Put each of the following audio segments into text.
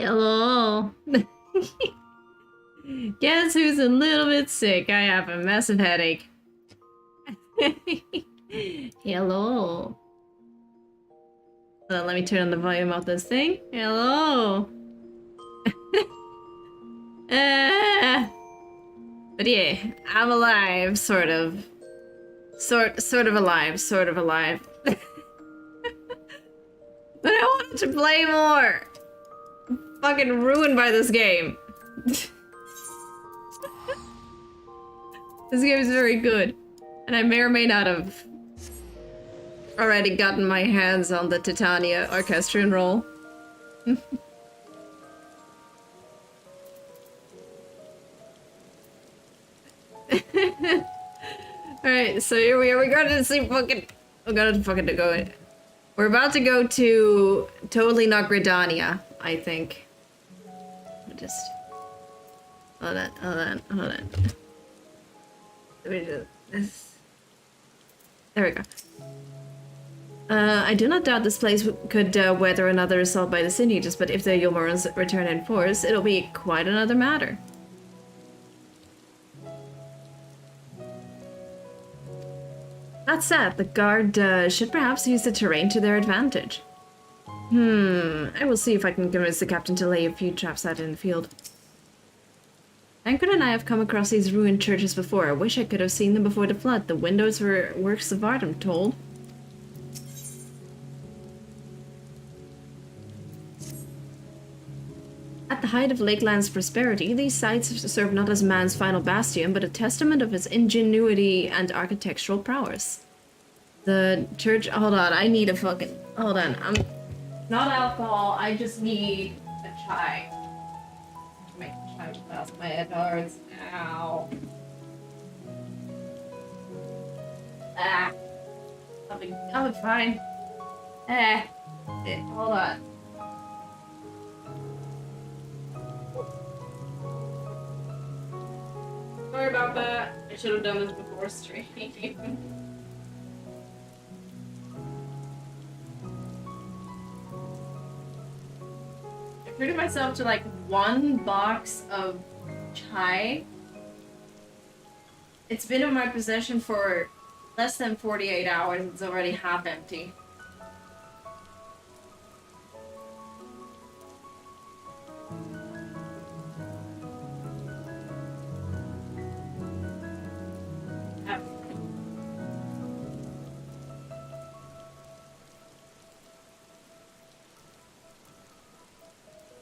Hello. Guess who's a little bit sick? I have a massive headache. Hello. Let me turn on the volume of this thing. Hello. But yeah, I'm alive, sort of. Sort of alive, sort of alive. But I wanted to play more. I'm fucking ruined by this game. This game is very good. And I may or may not have already gotten my hands on the Titania orchestrion roll. Alright, so here we are. We're going to see fucking... We're going to fucking go... We're about to go to... Totally not Gridania, I think. Just... Hold on. Let me do this. There we go. I do not doubt this place could weather another assault by the Sin Eaters, but if the Yomorans return in force, it'll be quite another matter. That said, the guard should perhaps use the terrain to their advantage. I will see if I can convince the captain to lay a few traps out in the field. Tancred and I have come across these ruined churches before. I wish I could have seen them before the flood. The windows were works of art, I'm told. At the height of Lakeland's prosperity, these sites serve not as man's final bastion, but a testament of his ingenuity and architectural prowess. The church... Hold on, I need a fucking... Hold on, I'm... Not alcohol, I just need a chai. Make a chai without my head hurts. Ow. Ah. I'll be fine. Hold on. Sorry about that. I should have done this before stream. I treated myself to like 1 box of chai. It's been in my possession for less than 48 hours. It's already half empty.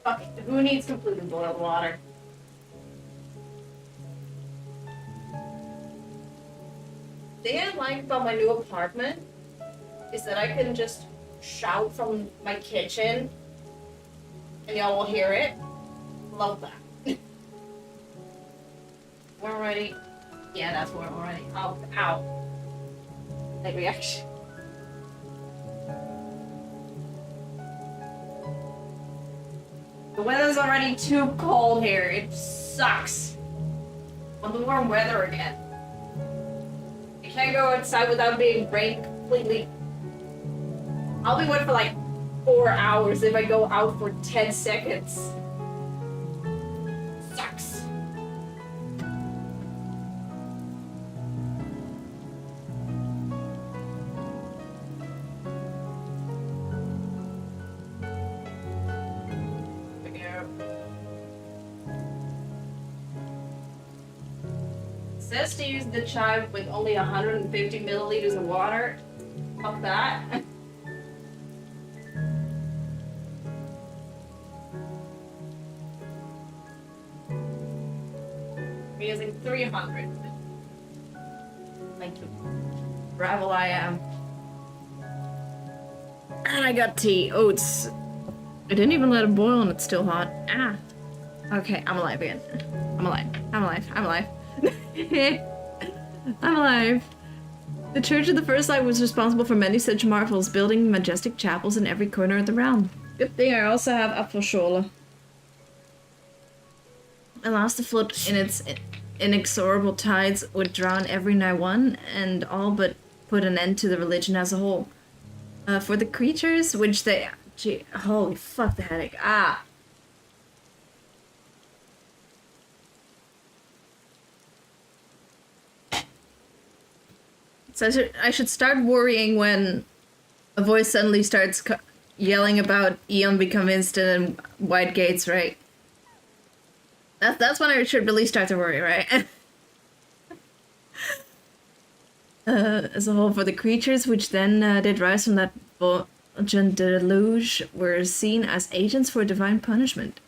Fuck it. Who needs completely boiled water? The thing I like about my new apartment is that I can just shout from my kitchen and y'all will hear it. Love that. We're ready. Yeah, that's where we're ready. Oh, ow. That reaction. The weather's already too cold here. It sucks. I want the warm weather again. You can't go outside without being rained completely. I'll be wet for like 4 hours if I go out for 10 seconds. Sucks. Says to use the chai with only 150 milliliters of water. Fuck that. I'm using 300. Thank you. Bravo I am. And I got tea. Oh, it's... I didn't even let it boil and it's still hot. Ah. Okay, I'm alive again. I'm alive. I'm alive. I'm alive. I'm alive. The Church of the First Light was responsible for many such marvels, building majestic chapels in every corner of the realm. Good thing I also have Apfelschorle. Alas, the flood in its inexorable tides would drown every nigh one, and all but put an end to the religion as a whole. For the creatures, which they... Gee, holy fuck, the headache. Ah! So I should start worrying when a voice suddenly starts yelling about Eon become instant and white gates, right? That's when I should really start to worry, right? As a whole, for the creatures which then did rise from that Volgent deluge were seen as agents for divine punishment,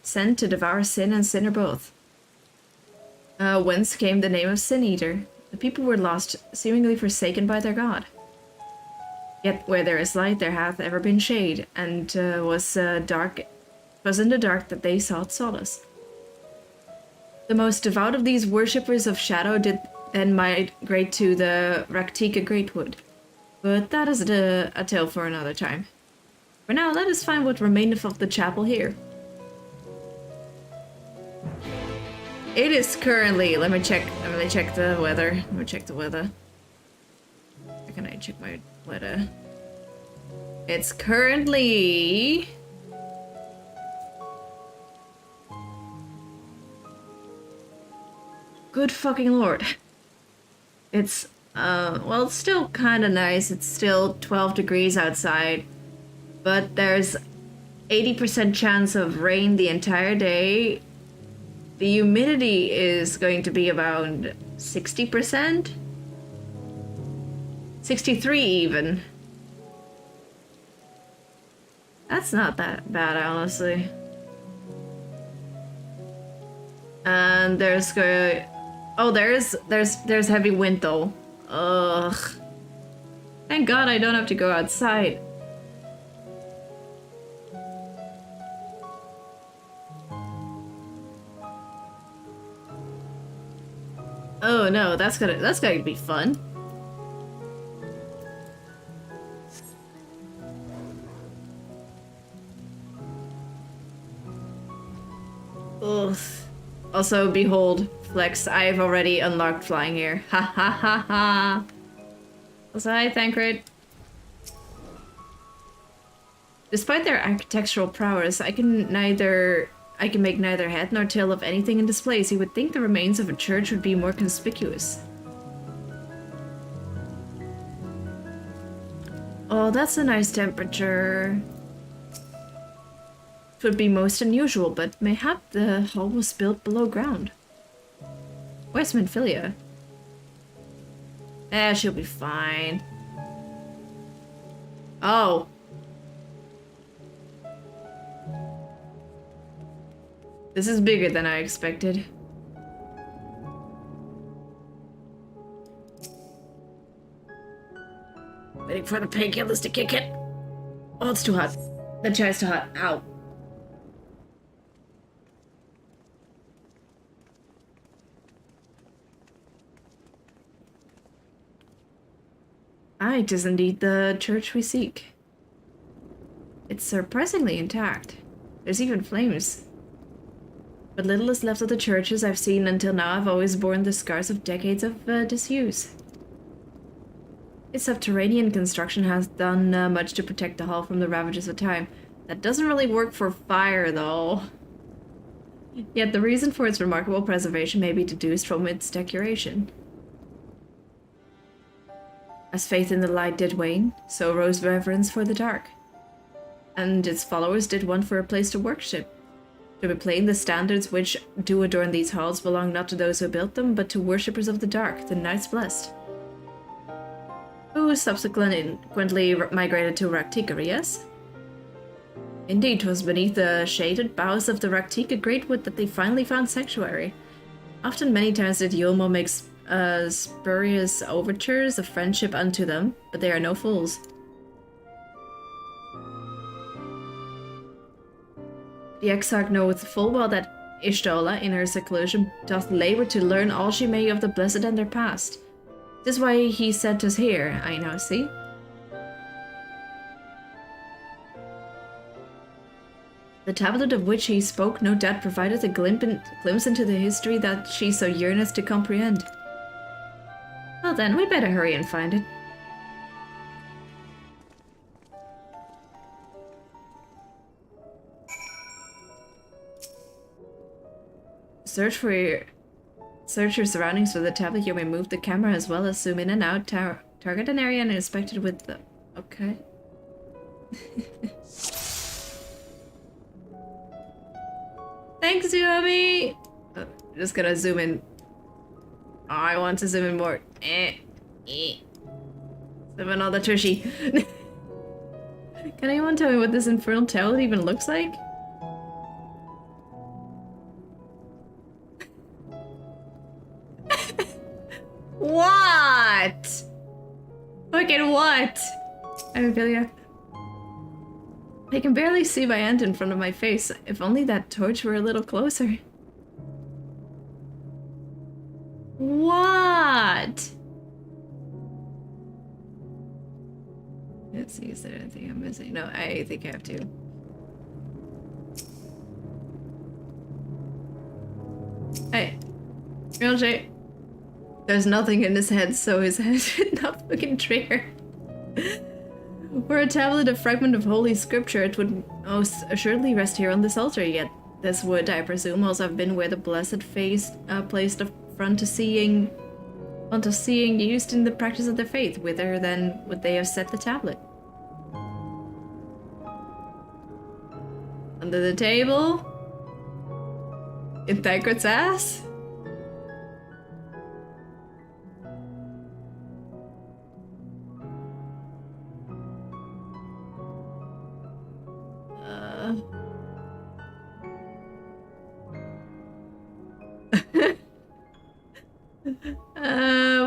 sent to devour sin and sinner both. Whence came the name of Sin Eater. The people were lost, seemingly forsaken by their god. Yet where there is light, there hath ever been shade, and was in the dark that they sought solace. The most devout of these worshippers of shadow did then migrate to the Raktika Greatwood. But that is a tale for another time. For now, let us find what remaineth of the chapel here. It is currently, let me check the weather. Let me check the weather. Where can I check my weather? It's currently... Good fucking lord. It's, well, it's still kind of nice. It's still 12 degrees outside. But there's 80% chance of rain the entire day. The humidity is going to be about 60%? 63 even. That's not that bad, honestly. And there's there's heavy wind though. Ugh. Thank God I don't have to go outside. Oh no, that's gonna be fun. Ugh. Also, behold, Flex, I've already unlocked flying here. Ha ha ha ha. Also, hi, Thancred. Despite their architectural prowess, I can make neither head nor tail of anything in this place. You would think the remains of a church would be more conspicuous. Oh, that's a nice temperature. It would be most unusual, but mayhap the hall was built below ground. Where's Minfilia? She'll be fine. Oh. This is bigger than I expected. Waiting for the painkillers to kick in. Oh, it's too hot. The chai's too hot. Ow. Ah, it is indeed the church we seek. It's surprisingly intact. There's even flames. What little is left of the churches I've seen until now have always borne the scars of decades of disuse. Its subterranean construction has done much to protect the hall from the ravages of time. That doesn't really work for fire, though. Yet the reason for its remarkable preservation may be deduced from its decoration. As faith in the light did wane, so rose reverence for the dark. And its followers did want for a place to worship. To be plain, the standards which do adorn these halls belong not to those who built them, but to worshippers of the dark, the knights blessed. Who subsequently migrated to Raktika, yes? Indeed, 'twas beneath the shaded boughs of the Raktika Greatwood that they finally found sanctuary. Often many times did Yulmo make spurious overtures of friendship unto them, but they are no fools. The Exarch knoweth full well that Ishtola, in her seclusion, doth labor to learn all she may of the blessed and their past. 'Tis why he sent us here, I now see. The tablet of which he spoke no doubt provided a glimpse into the history that she so yearneth to comprehend. Well then, we better hurry and find it. Search for Search your surroundings with the tablet. You may move the camera as well as zoom in and out. Target an area and inspect it with the... Okay. Thanks, Yumi! Just gonna zoom in. Oh, I want to zoom in more. Zoom in all the tushy. Can anyone tell me what this infernal tablet even looks like? What? Fucking what? Amelia. I can barely see my aunt in front of my face. If only that torch were a little closer. What? Let's see, is there anything I'm missing? No, I think I have to. Hey, real shit. There's nothing in his head, so his head should not fucking trigger. Were a tablet a fragment of holy scripture, it would most assuredly rest here on this altar, yet this would, I presume, also have been where the blessed face placed a front to seeing used in the practice of their faith. Whither then would they have set the tablet? Under the table? In Thancred's ass?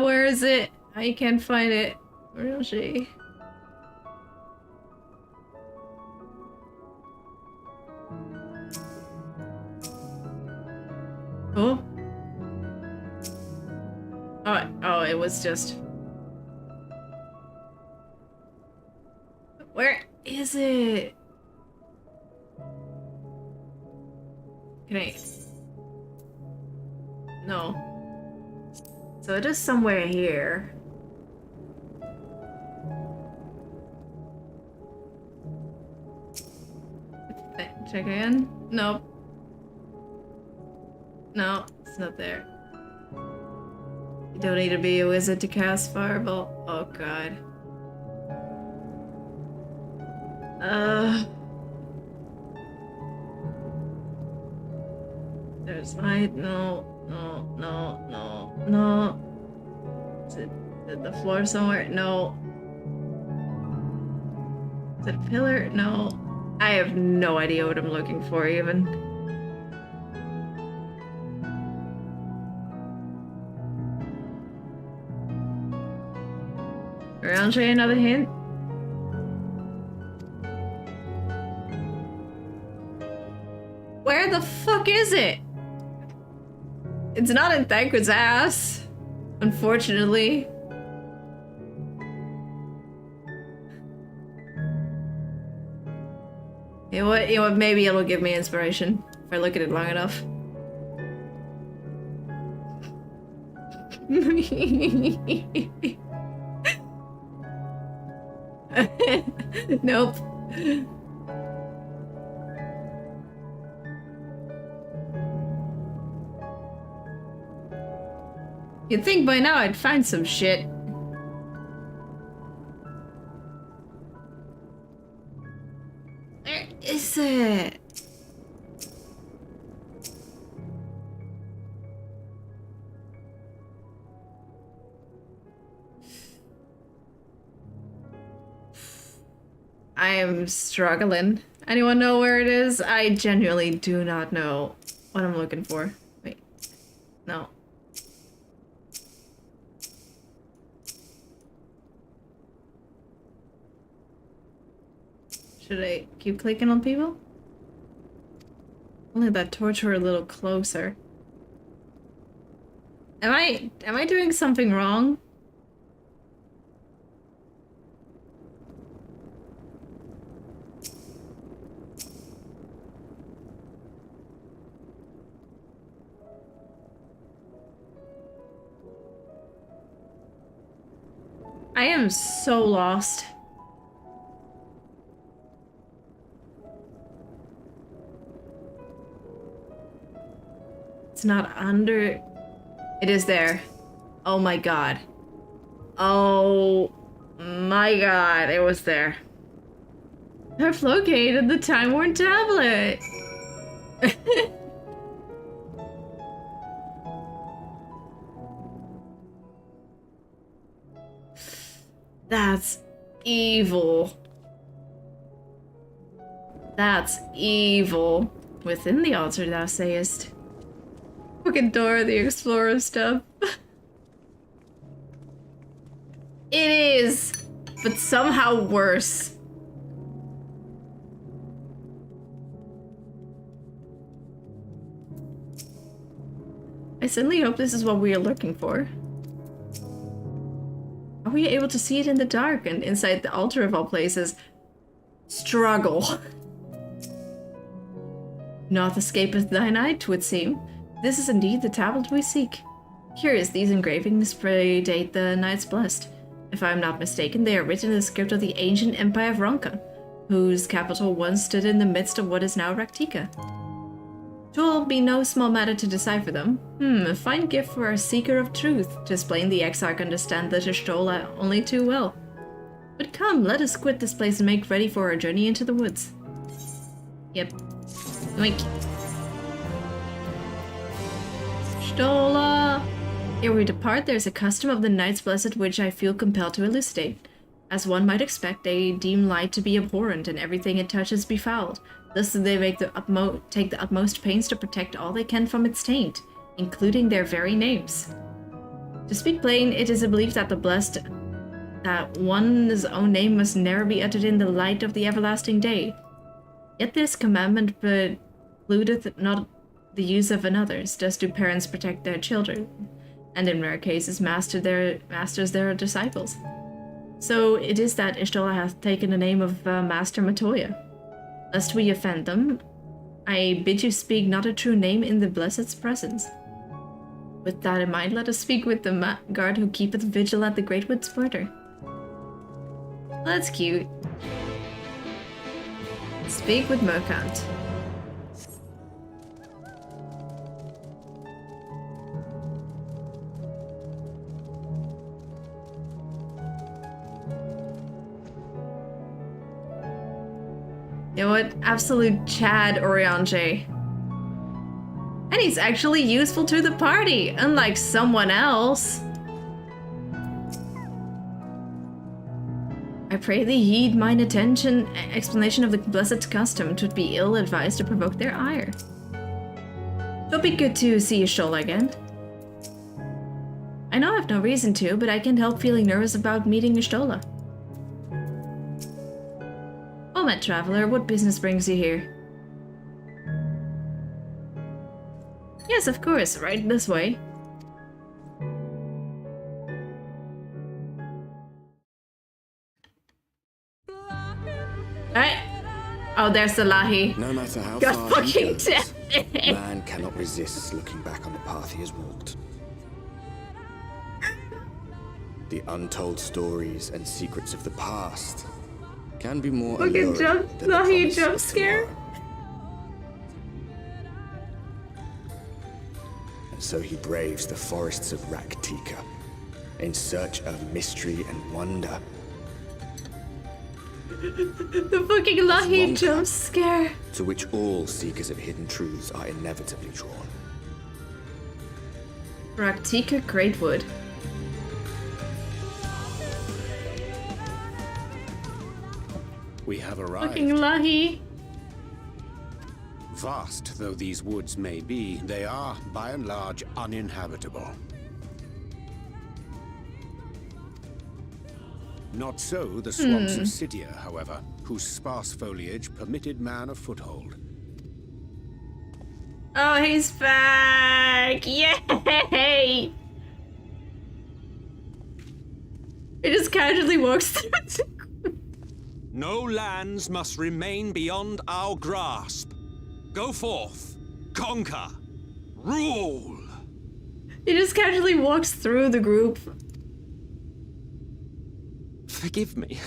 Where is it? I can't find it. Where is she? Oh. Oh, it was just... Where is it? Can I... No. So it is somewhere here. Check again? Nope. No, it's not there. You don't need to be a wizard to cast Fireball. Oh god. There's light. No. Is it the floor somewhere? No. Is it a pillar? No. I have no idea what I'm looking for even. I'll show you another hint. Where the fuck is it? It's not in Thancred's ass, unfortunately. You know what, maybe it'll give me inspiration if I look at it long enough. Nope. You'd think by now I'd find some shit. Where is it? I am struggling. Anyone know where it is? I genuinely do not know what I'm looking for. Wait. No. Should I keep clicking on people? Only that torch were a little closer. Am I doing something wrong? I am so lost. It's not under... It is there. Oh my god. Oh my god, it was there. I've located the time-worn tablet! That's evil. That's evil. Within the altar, thou sayest. Fucking Dora the Explorer stuff. It is, but somehow worse. I certainly hope this is what we are looking for. Are we able to see it in the dark and inside the altar of all places? Struggle. Naught escapeth thine eye, 'twould seem. This is indeed the tablet we seek. Curious, these engravings predate the Knights Blessed. If I am not mistaken, they are written in the script of the ancient Empire of Ronka, whose capital once stood in the midst of what is now Raktika. 'Twill be no small matter to decipher them. A fine gift for a seeker of truth, to explain the Exarch understand the T'Challa only too well. But come, let us quit this place and make ready for our journey into the woods. Yep. Yoink. T'Challa! Ere we depart, there's a custom of the Knights Blessed which I feel compelled to elucidate. As one might expect, they deem light to be abhorrent and everything it touches befouled. Thus they take the utmost pains to protect all they can from its taint, including their very names. To speak plain, it is a belief that the blessed, that one's own name must never be uttered in the light of the everlasting day. Yet this commandment precludeth not the use of another's, thus do parents protect their children, and in rare cases masters their disciples. So it is that Y'shtola hath taken the name of Master Matoya. Lest we offend them, I bid you speak not a true name in the Blessed's presence. With that in mind, let us speak with the guard who keepeth vigil at the Great Wood's border. That's cute. Speak with Mercant. You know what? Absolute Chad Oriange. And he's actually useful to the party, unlike someone else. I pray thee heed mine explanation of the blessed custom. 'Twould be ill-advised to provoke their ire. It'll be good to see Y'shtola again. I know I have no reason to, but I can't help feeling nervous about meeting Y'shtola. Well met, traveler. What business brings you here? Yes, of course. Right this way. Alright. Oh, there's the Lahi. No matter how God far he fucking goes, damn. man cannot resist looking back on the path he has walked. The untold stories and secrets of the past can be more alluring than the promise jump of scare. tomorrow. And so he braves the forests of Raktika in search of mystery and wonder. The fucking Lahi jump scare. To which all seekers of hidden truths are inevitably drawn. Raktika Greatwood. We have arrived. Fucking Lahi. Vast though these woods may be, they are, by and large, uninhabitable. Not so the swamps of Cydia, however, whose sparse foliage permitted man a foothold. Oh, he's back! Yay! He just casually walks through. No lands must remain beyond our grasp. Go forth, conquer, rule! He just casually walks through the group. Forgive me.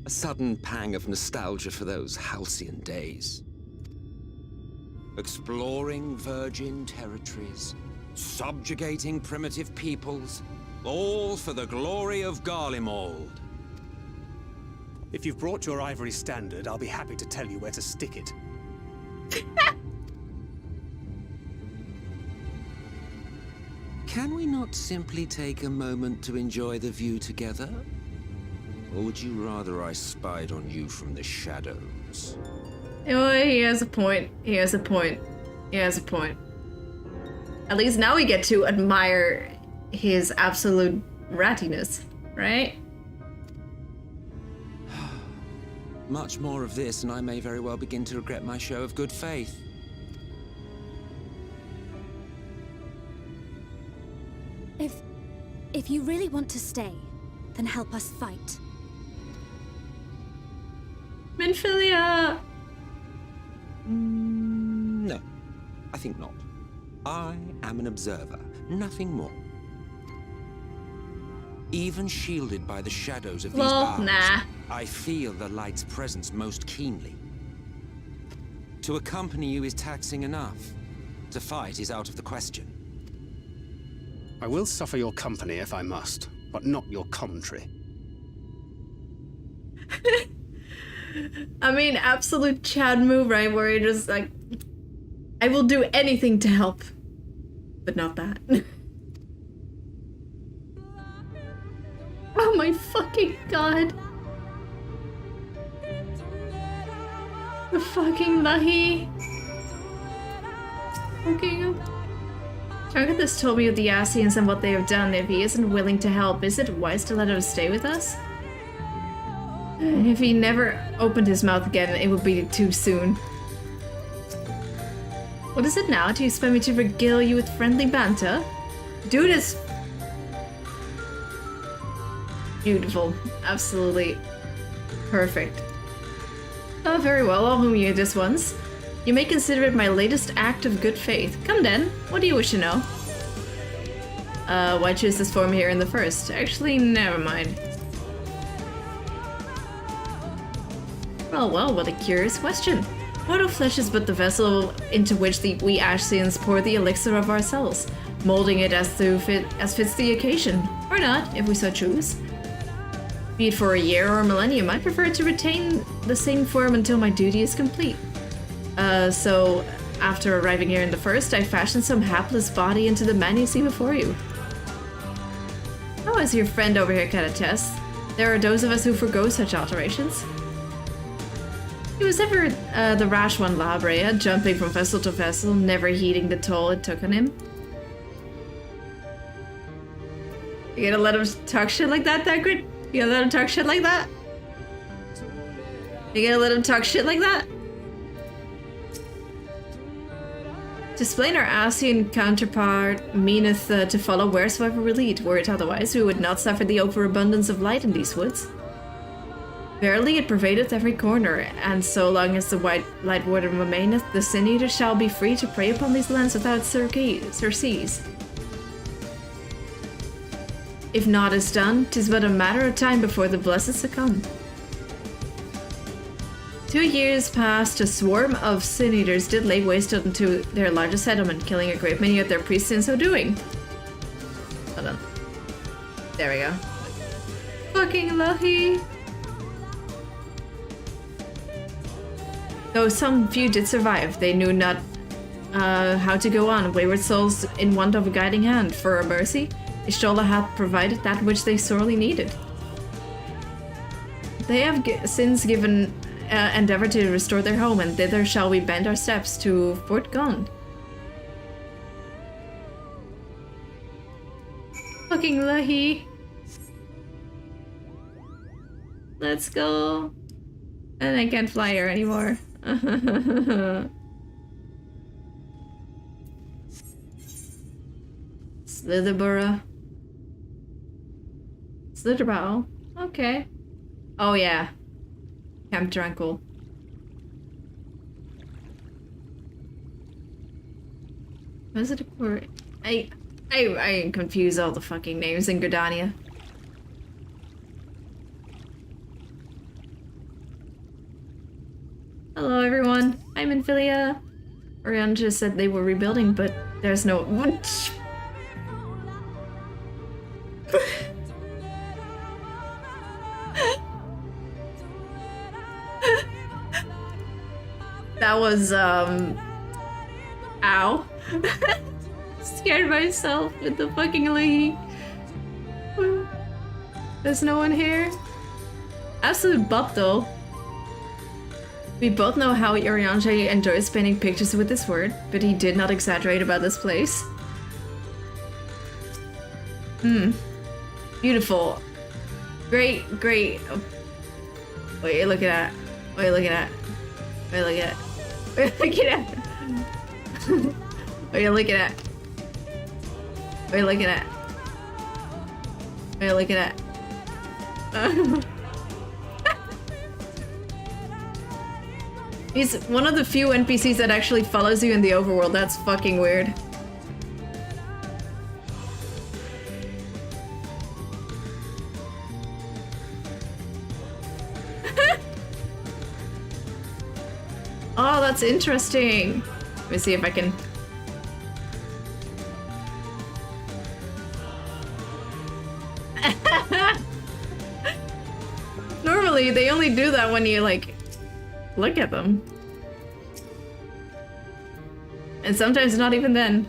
A sudden pang of nostalgia for those halcyon days. Exploring virgin territories, subjugating primitive peoples, all for the glory of Garlemald. If you've brought your ivory standard, I'll be happy to tell you where to stick it. Can we not simply take a moment to enjoy the view together? Or would you rather I spied on you from the shadows? Oh, he has a point. He has a point. He has a point. At least now we get to admire his absolute rattiness, right? Much more of this, and I may very well begin to regret my show of good faith. If you really want to stay, then help us fight. Minfilia! No, I think not. I am an observer, nothing more. Even shielded by the shadows of these bars, nah. I feel the light's presence most keenly. To accompany you is taxing enough. To fight is out of the question. I will suffer your company if I must, but not your commentary. I mean, absolute Chad move, right? Where you're just like, I will do anything to help, but not that. Oh my fucking god. The fucking Lahi. Fucking. Targathus told me of the Ascians and what they have done. If he isn't willing to help, is it wise to let him stay with us? If he never opened his mouth again, it would be too soon. What is it now? Do you expect me to regale you with friendly banter? Dude is beautiful. Absolutely perfect. Oh, very well. I'll whom you this once. You may consider it my latest act of good faith. Come then. What do you wish to know? Why choose this form here in the first? Actually, never mind. Well, what a curious question. Mortal flesh is but the vessel into which we Ascians pour the elixir of our souls, molding it as fits the occasion. Or not, if we so choose. Be it for a year or a millennium, I prefer to retain the same form until my duty is complete. So after arriving here in the first, I fashioned some hapless body into the man you see before you. Oh, as your friend over here can attest, there are those of us who forgo such alterations. He was ever the rash one, La Brea, jumping from vessel to vessel, never heeding the toll it took on him. You gonna let him talk shit like that, Dagrid? You gonna let him talk shit like that? You gonna let him talk shit like that? To explain our Ascian counterpart meaneth to follow wheresoever we lead, were it otherwise, we would not suffer the overabundance of light in these woods. Verily it pervadeth every corner, and so long as the white light warden remaineth, the Sin Eater shall be free to prey upon these lands without surcease. If naught is done, 'tis but a matter of time before the blessed succumb. 2 years past, a swarm of Sin Eaters did lay waste unto their largest settlement, killing a great many of their priests in so doing. Hold on. There we go. Fucking Lahi! Though some few did survive, they knew not how to go on, wayward souls in want of a guiding hand. For a mercy, Ishtola hath provided that which they sorely needed. They have since given endeavor to restore their home, and thither shall we bend our steps to Fort Gond. Fucking Lahi. Let's go. And I can't fly her anymore. Slitherborough. Slitherbow. Okay. Oh yeah. Camp Tranquil. Was it a port? I confuse all the fucking names in Gridania. Hello everyone, I'm Minfilia. Orion just said they were rebuilding, but there's no... That was, ow. Scared myself with the fucking leak. There's no one here. Absolute butt though. We both know how Iriange enjoys painting pictures with this word, but he did not exaggerate about this place. Beautiful. Great, great. Oh. Wait, look at that. Wait, look at that. Wait, look at that. Wait, look at that. Wait, look at that. Wait, look at that. Wait, look at that. He's one of the few NPCs that actually follows you in the overworld. That's fucking weird. Oh, that's interesting. Let me see if I can... Normally, they only do that when you, like, look at them. And sometimes not even then.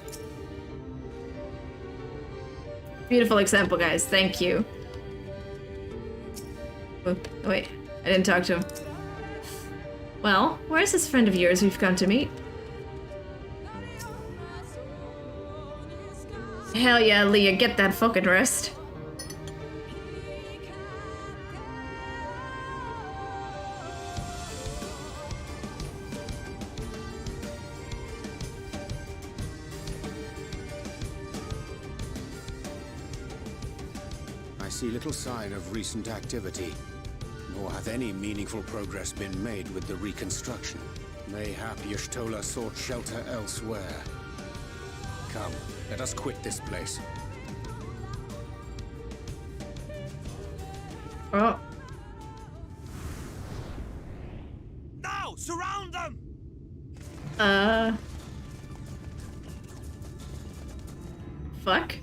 Beautiful example, guys. Thank you. Oh, wait, I didn't talk to him. Well, where's this friend of yours we've come to meet? Hell yeah, Leah, get that fucking rest. I see little sign of recent activity, nor hath any meaningful progress been made with the reconstruction. Mayhap Y'shtola sought shelter elsewhere. Come, let us quit this place. Oh. Now, surround them! Fuck.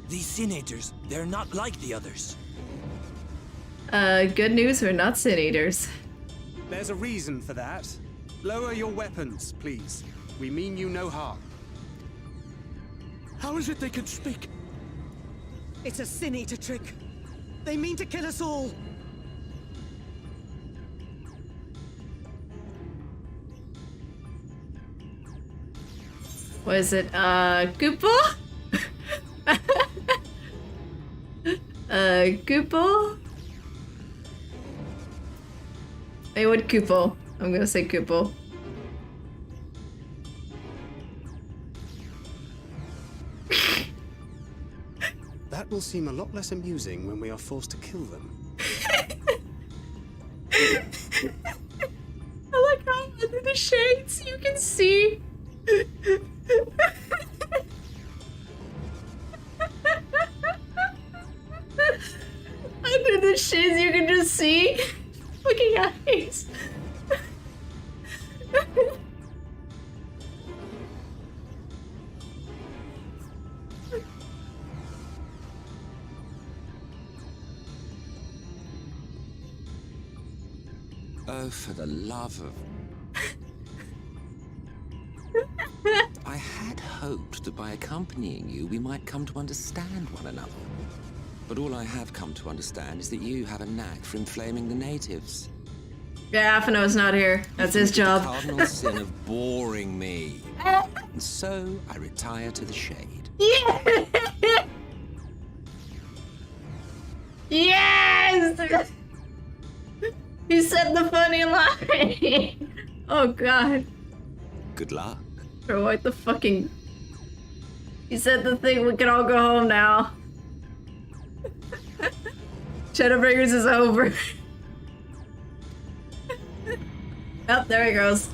These Sin-Eaters, they're not like the others. Good news, we're not Sin-Eaters. There's a reason for that. Lower your weapons, please. We mean you no harm. How is it they can speak? It's a Sin-Eater trick. They mean to kill us all. What is it? Goopo? Goopo? Hey, what Goopo? I'm gonna say Goopo. That will seem a lot less amusing when we are forced to kill them. I like how under the shades you can see. Under the shades you can just see fucking eyes. Oh, for the love of... I had hoped that by accompanying you, we might come to understand one another. But all I have come to understand is that you have a knack for inflaming the natives. Yeah, Afino's not here. That's his job. The cardinal sin of boring me. And so I retire to the shade. Yeah! Yes! He said the funny line. Oh god. Good luck. Bro, what the fucking... He said the thing, we can all go home now. Shadowbringers is over. Oh, there he goes.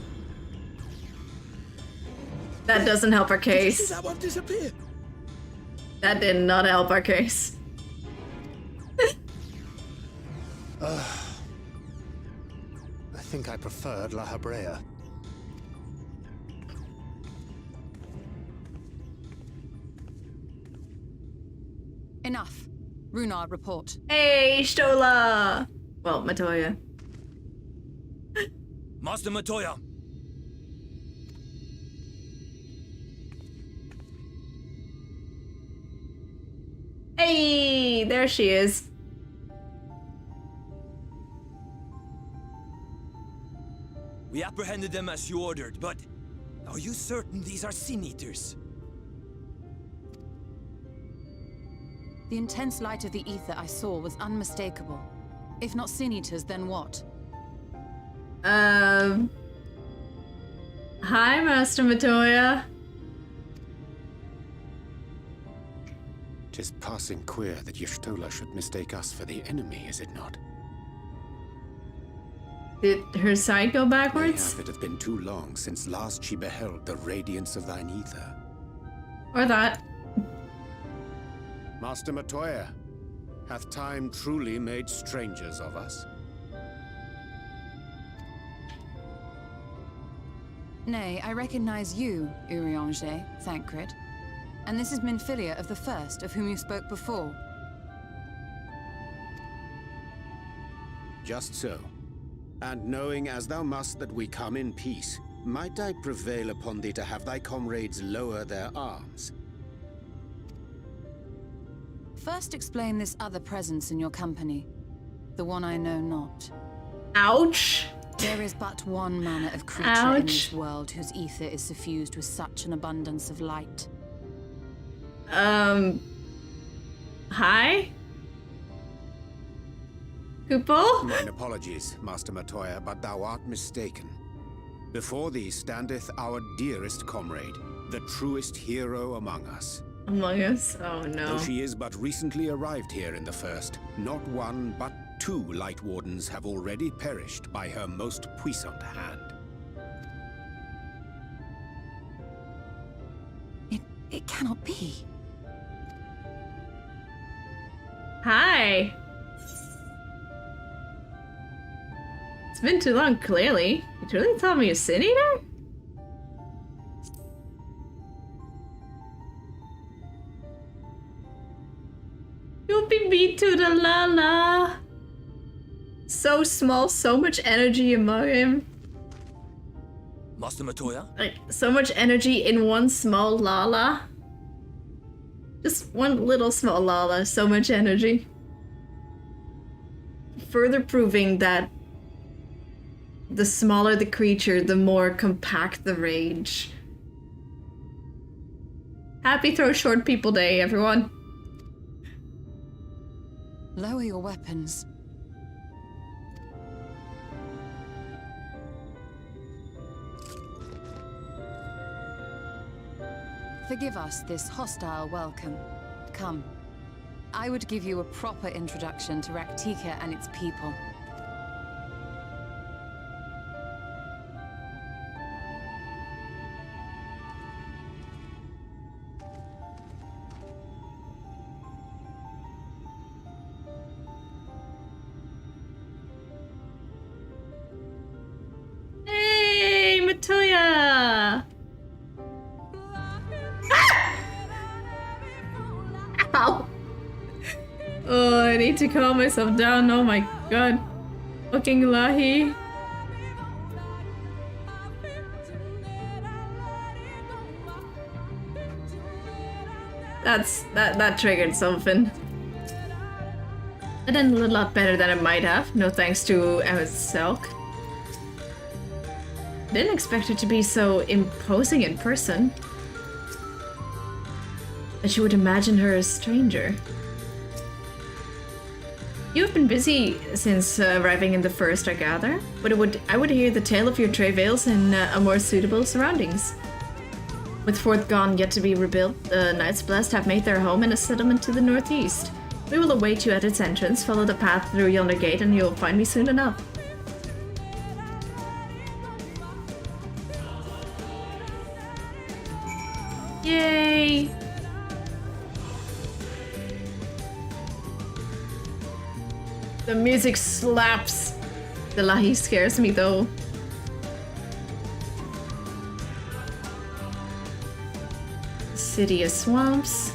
That doesn't help our case. That won't disappear. That did not help our case. I think I preferred La Habrea. Enough. Runard, report. Hey, Stola! Well, Matoya. Master Matoya. Hey, there she is. We apprehended them as you ordered, but are you certain these are Sin Eaters? The intense light of the ether I saw was unmistakable. If not Sin Eaters, then what? Hi, Master Matoya. Tis passing queer that Y'shtola should mistake us for the enemy, is it not? Did her side go backwards? Mayhap it hath been too long since last she beheld the radiance of thine ether. Or that. Master Matoya, hath time truly made strangers of us? Nay, I recognize you, Urianger, Thancred. And this is Minfilia of the First, of whom you spoke before. Just so. And knowing as thou must that we come in peace, might I prevail upon thee to have thy comrades lower their arms? First explain this other presence in your company. The one I know not. Ouch! There is but one manner of creature in this world whose ether is suffused with such an abundance of light. Hi? Kupo? Mine apologies, Master Matoya, but thou art mistaken. Before thee standeth our dearest comrade, the truest hero among us. Among us? Oh no. Though she is but recently arrived here in the First, not one but two Light Wardens have already perished by her most puissant hand. It cannot be. Hi. It's been too long, clearly. You truly tell me a Sin Eater? You'll be beat to the la-la. So small, so much energy among him. Master Matoya? Like, so much energy in one small la-la. Just one little small la-la, so much energy. Further proving that the smaller the creature, the more compact the rage. Happy Throw Short People Day, everyone. Lower your weapons. Forgive us this hostile welcome. Come. I would give you a proper introduction to Raktika and its people. Hey, Matoya! Ow! Oh, I need to calm myself down. Oh my god. Fucking Lahi. That triggered something. It ended a lot better than it might have. No thanks to Emma's Selk. Didn't expect her to be so imposing in person. That you would imagine her a stranger. You've been busy since arriving in the First, I gather. But I would hear the tale of your travails in a more suitable surroundings. With Fourth gone yet to be rebuilt, the Knights Blessed have made their home in a settlement to the northeast. We will await you at its entrance. Follow the path through yonder gate and you'll find me soon enough. Yay! The music slaps. The Lahi scares me though. City of Swamps.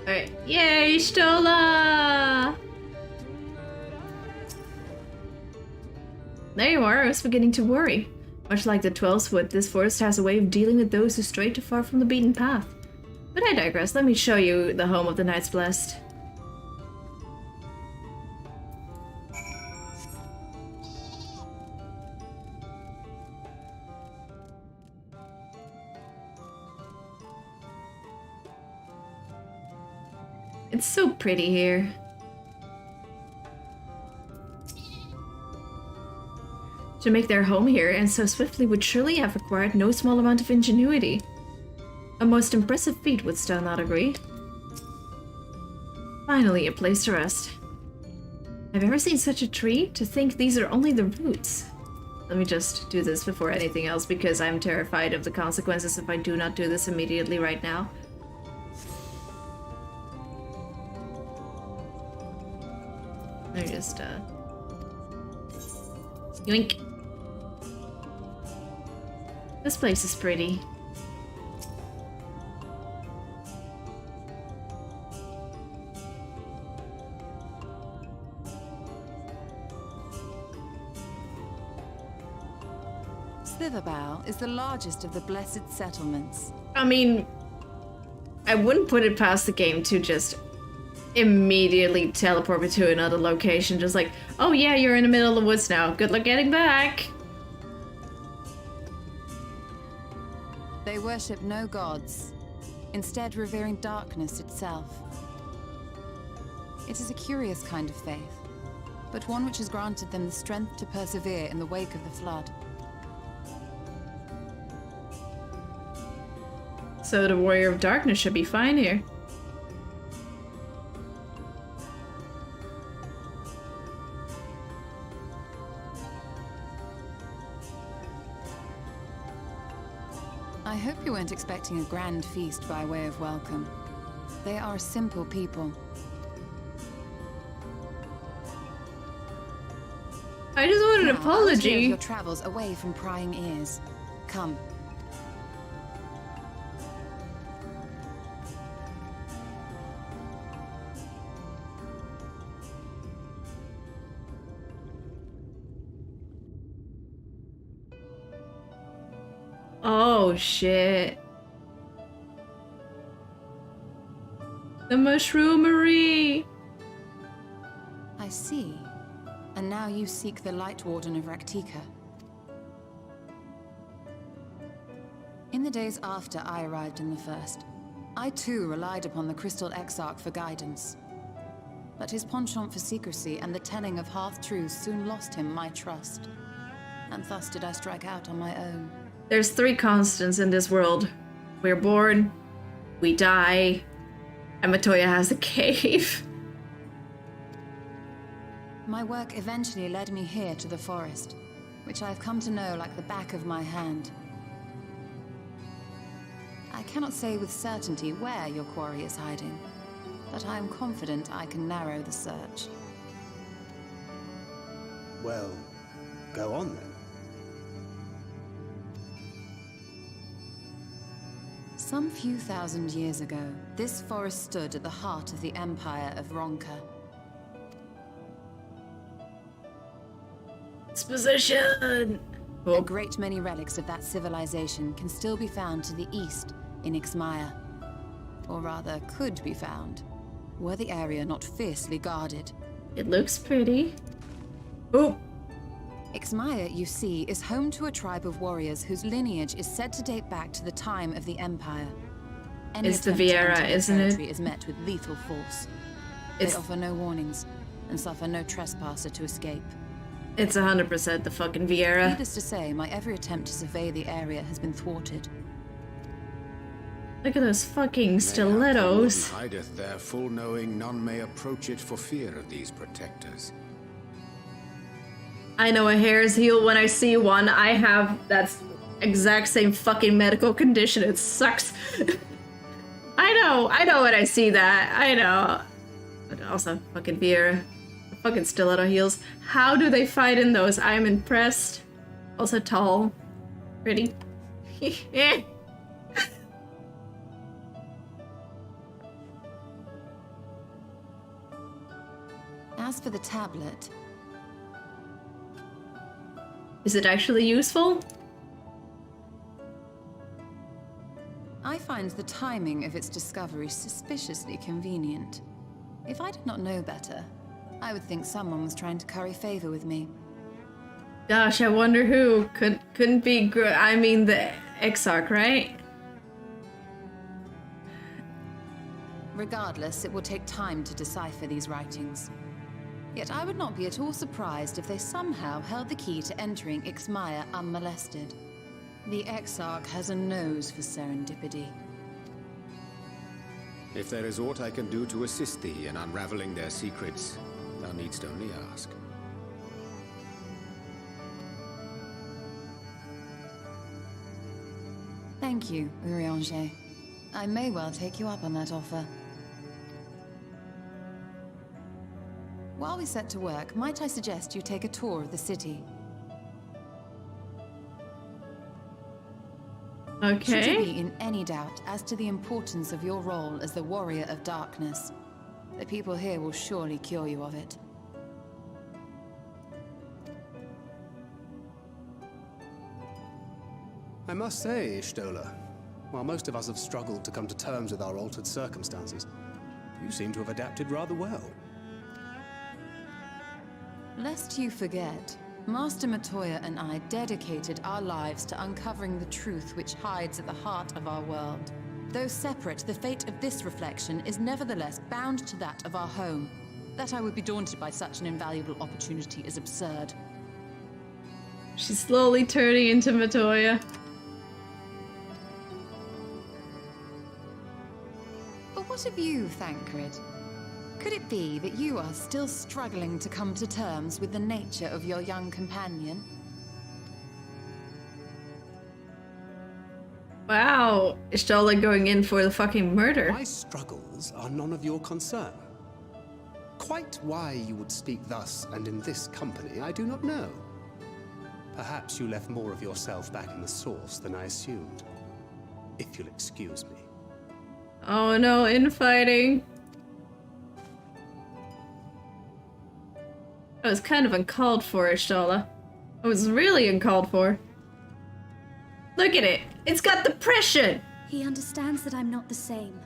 Alright, yay, Stola! There you are, I was beginning to worry. Much like the 12's wood, this forest has a way of dealing with those who stray too far from the beaten path. But I digress, let me show you the home of the Knights Blessed. It's so pretty here. To make their home here and so swiftly would surely have required no small amount of ingenuity. A most impressive feat, would Stone not agree? Finally, a place to rest. I've ever seen such a tree? To think these are only the roots. Let me just do this before anything else because I'm terrified of the consequences if I do not do this immediately right now. Let me just, yoink. This place is pretty. Slitherbough is the largest of the Blessed Settlements. I mean, I wouldn't put it past the game to just immediately teleport me to another location. Just like, oh yeah, you're in the middle of the woods now. Good luck getting back. They worship no gods, instead revering darkness itself. It is a curious kind of faith, but one which has granted them the strength to persevere in the wake of the flood. So the Warrior of Darkness should be fine here. I hope you weren't expecting a grand feast by way of welcome. They are a simple people. I just want an apology. I'll hear of your travels away from prying ears. Come. Oh shit. The mushroomery. I see. And now you seek the Light Warden of Raktika. In the days after I arrived in the First, I too relied upon the Crystal Exarch for guidance. But his penchant for secrecy and the telling of half-truths soon lost him my trust. And thus did I strike out on my own. There's 3 constants in this world. We're born, we die, and Matoya has a cave. My work eventually led me here to the forest, which I've come to know like the back of my hand. I cannot say with certainty where your quarry is hiding, but I am confident I can narrow the search. Well, go on then. Some few thousand years ago, this forest stood at the heart of the Empire of Ronka. Exposition! A great many relics of that civilization can still be found to the east in Ixmaya. Or rather, could be found, were the area not fiercely guarded. It looks pretty. Oh! Ixmaya, you see, is home to a tribe of warriors whose lineage is said to date back to the time of the Empire. Any It's the attempt to Viera, enter their isn't territory it? is met with lethal force. It's- They offer no warnings and suffer no trespasser to escape. It's 100% the fucking Viera. Needless to say, my every attempt to survey the area has been thwarted. Look at those fucking stilettos. Hideth there, full knowing none may approach it for fear of these protectors. I know a hare's heel when I see one. I have that exact same fucking medical condition. It sucks. I know when I see that. I know. But also, fucking fear. Fucking stiletto heels. How do they fight in those? I'm impressed. Also tall. Pretty. As for the tablet... Is it actually useful? I find the timing of its discovery suspiciously convenient. If I did not know better, I would think someone was trying to curry favor with me. Gosh, I wonder who. Couldn't be I mean the Exarch, right? Regardless, it will take time to decipher these writings. Yet I would not be at all surprised if they somehow held the key to entering Ixmaya unmolested. The Exarch has a nose for serendipity. If there is aught I can do to assist thee in unraveling their secrets, thou needst only ask. Thank you, Urianger. I may well take you up on that offer. While we set to work, might I suggest you take a tour of the city? Okay. Should you be in any doubt as to the importance of your role as the Warrior of Darkness, the people here will surely cure you of it. I must say, Ishtola, while most of us have struggled to come to terms with our altered circumstances, you seem to have adapted rather well. Lest you forget, Master Matoya and I dedicated our lives to uncovering the truth which hides at the heart of our world. Though separate, the fate of this reflection is nevertheless bound to that of our home. That I would be daunted by such an invaluable opportunity is absurd. She's slowly turning into Matoya. But what of you, Thancred? Could it be that you are still struggling to come to terms with the nature of your young companion? Wow, Ishtola going in for the fucking murder. My struggles are none of your concern. Quite why you would speak thus and in this company, I do not know. Perhaps you left more of yourself back in the source than I assumed. If you'll excuse me. Oh no, infighting. That was kind of uncalled for, Ishtola. It was really uncalled for. Look at it! It's got depression! He understands that I'm not the same.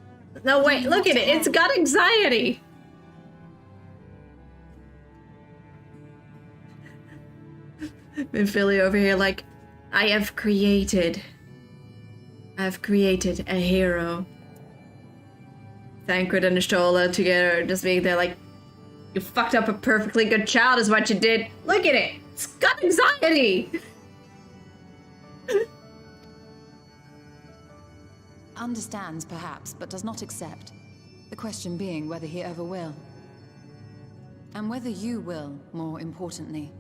No, wait, look at it! It's got anxiety! Minfilia over here like, I've created a hero. Thancred and Ishtola together just being there like, you fucked up a perfectly good child is what you did. Look at it! It's got anxiety! Understands, perhaps, but does not accept. The question being whether he ever will. And whether you will, more importantly.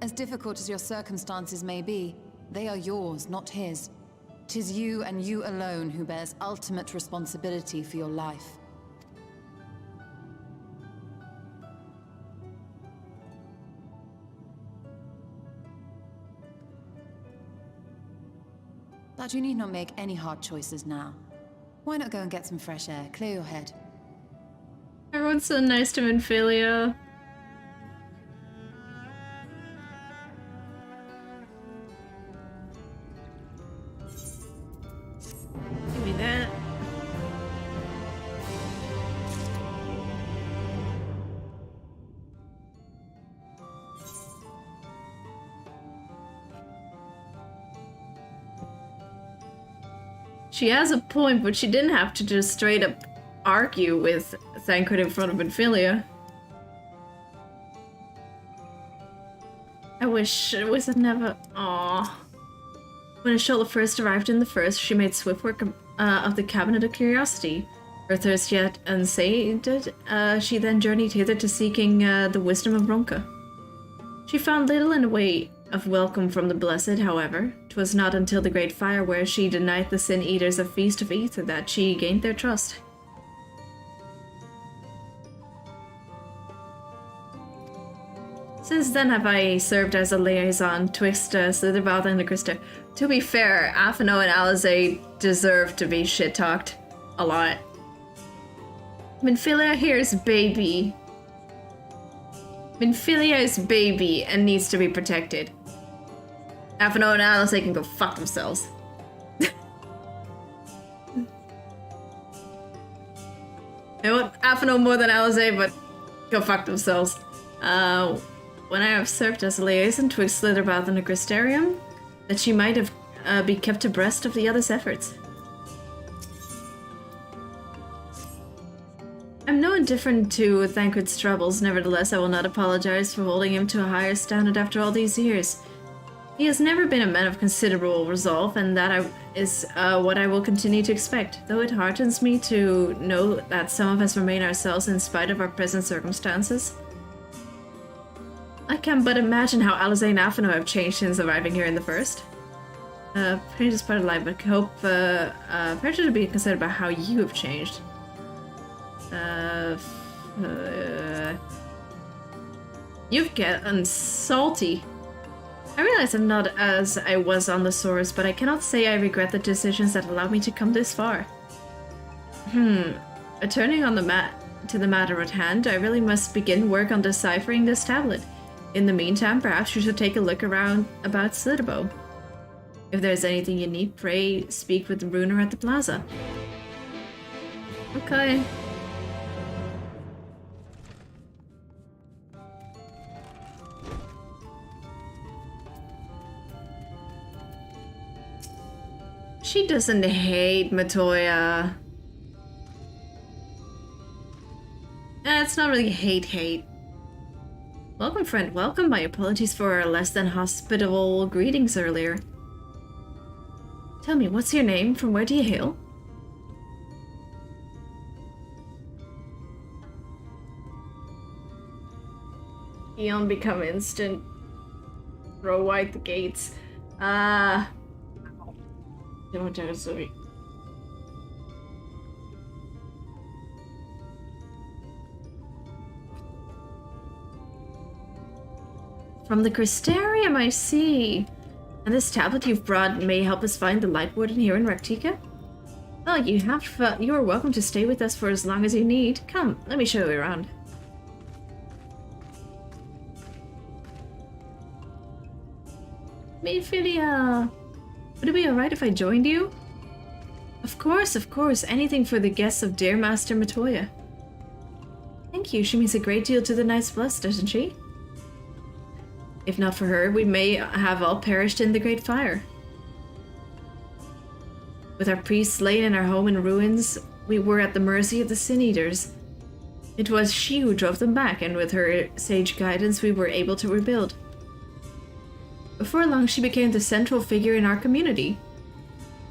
As difficult as your circumstances may be, they are yours, not his. 'Tis you and you alone who bears ultimate responsibility for your life. But you need not make any hard choices now. Why not go and get some fresh air, clear your head? Everyone's so nice to Minfilia. Give me that. She has a point, but she didn't have to just straight up argue with Thancred in front of Minfilia. I wish it was never. Aww. When Ishtola first arrived in the First, she made swift work of the Cabinet of Curiosity. Her thirst yet unsated, she then journeyed hither to seeking the wisdom of Ronka. She found little in the way of welcome from the Blessed, however. 'Twas not until the Great Fire, where she denied the Sin Eaters a feast of ether, that she gained their trust. Since then have I served as a liaison twixt Slitherbath and the Crystal. To be fair, Aphino and Alizé deserve to be shit-talked. A lot. Minfilia here is baby. Minfilia is baby and needs to be protected. Aphino and Alizé can go fuck themselves. I want Aphino more than Alizé, but go fuck themselves. When I have served as a liaison twixt Slitherbath and the Crystarium, that she might have be kept abreast of the other's efforts. I'm no indifferent to Thancred's troubles, nevertheless I will not apologize for holding him to a higher standard after all these years. He has never been a man of considerable resolve, and that is what I will continue to expect, though it heartens me to know that some of us remain ourselves in spite of our present circumstances. I can but imagine how Alizé and Aphino have changed since arriving here in the first. Change is part of life, but hope perhaps should be considered about how you have changed. You've gotten salty. I realize I'm not as I was on the source, but I cannot say I regret the decisions that allowed me to come this far. Returning on to the matter at hand, I really must begin work on deciphering this tablet. In the meantime, perhaps you should take a look around about Slitherbow. If there's anything you need, pray speak with the runer at the plaza. Okay. She doesn't hate Matoya. It's not really hate. Welcome, friend, welcome. My apologies for our less than hospitable greetings earlier. Tell me, what's your name? From where do you hail? Eon become instant. Throw wide the gates. From the Crystarium, I see. And this tablet you've brought may help us find the Light Warden here in Raktika? Oh, you are welcome to stay with us for as long as you need. Come, let me show you around. Minfilia! Would it be alright if I joined you? Of course, anything for the guests of dear Master Matoya. Thank you, she means a great deal to the Knights Blessed, doesn't she? If not for her, we may have all perished in the Great Fire. With our priests slain and our home in ruins, we were at the mercy of the Sin Eaters. It was she who drove them back, and with her sage guidance we were able to rebuild. Before long, she became the central figure in our community.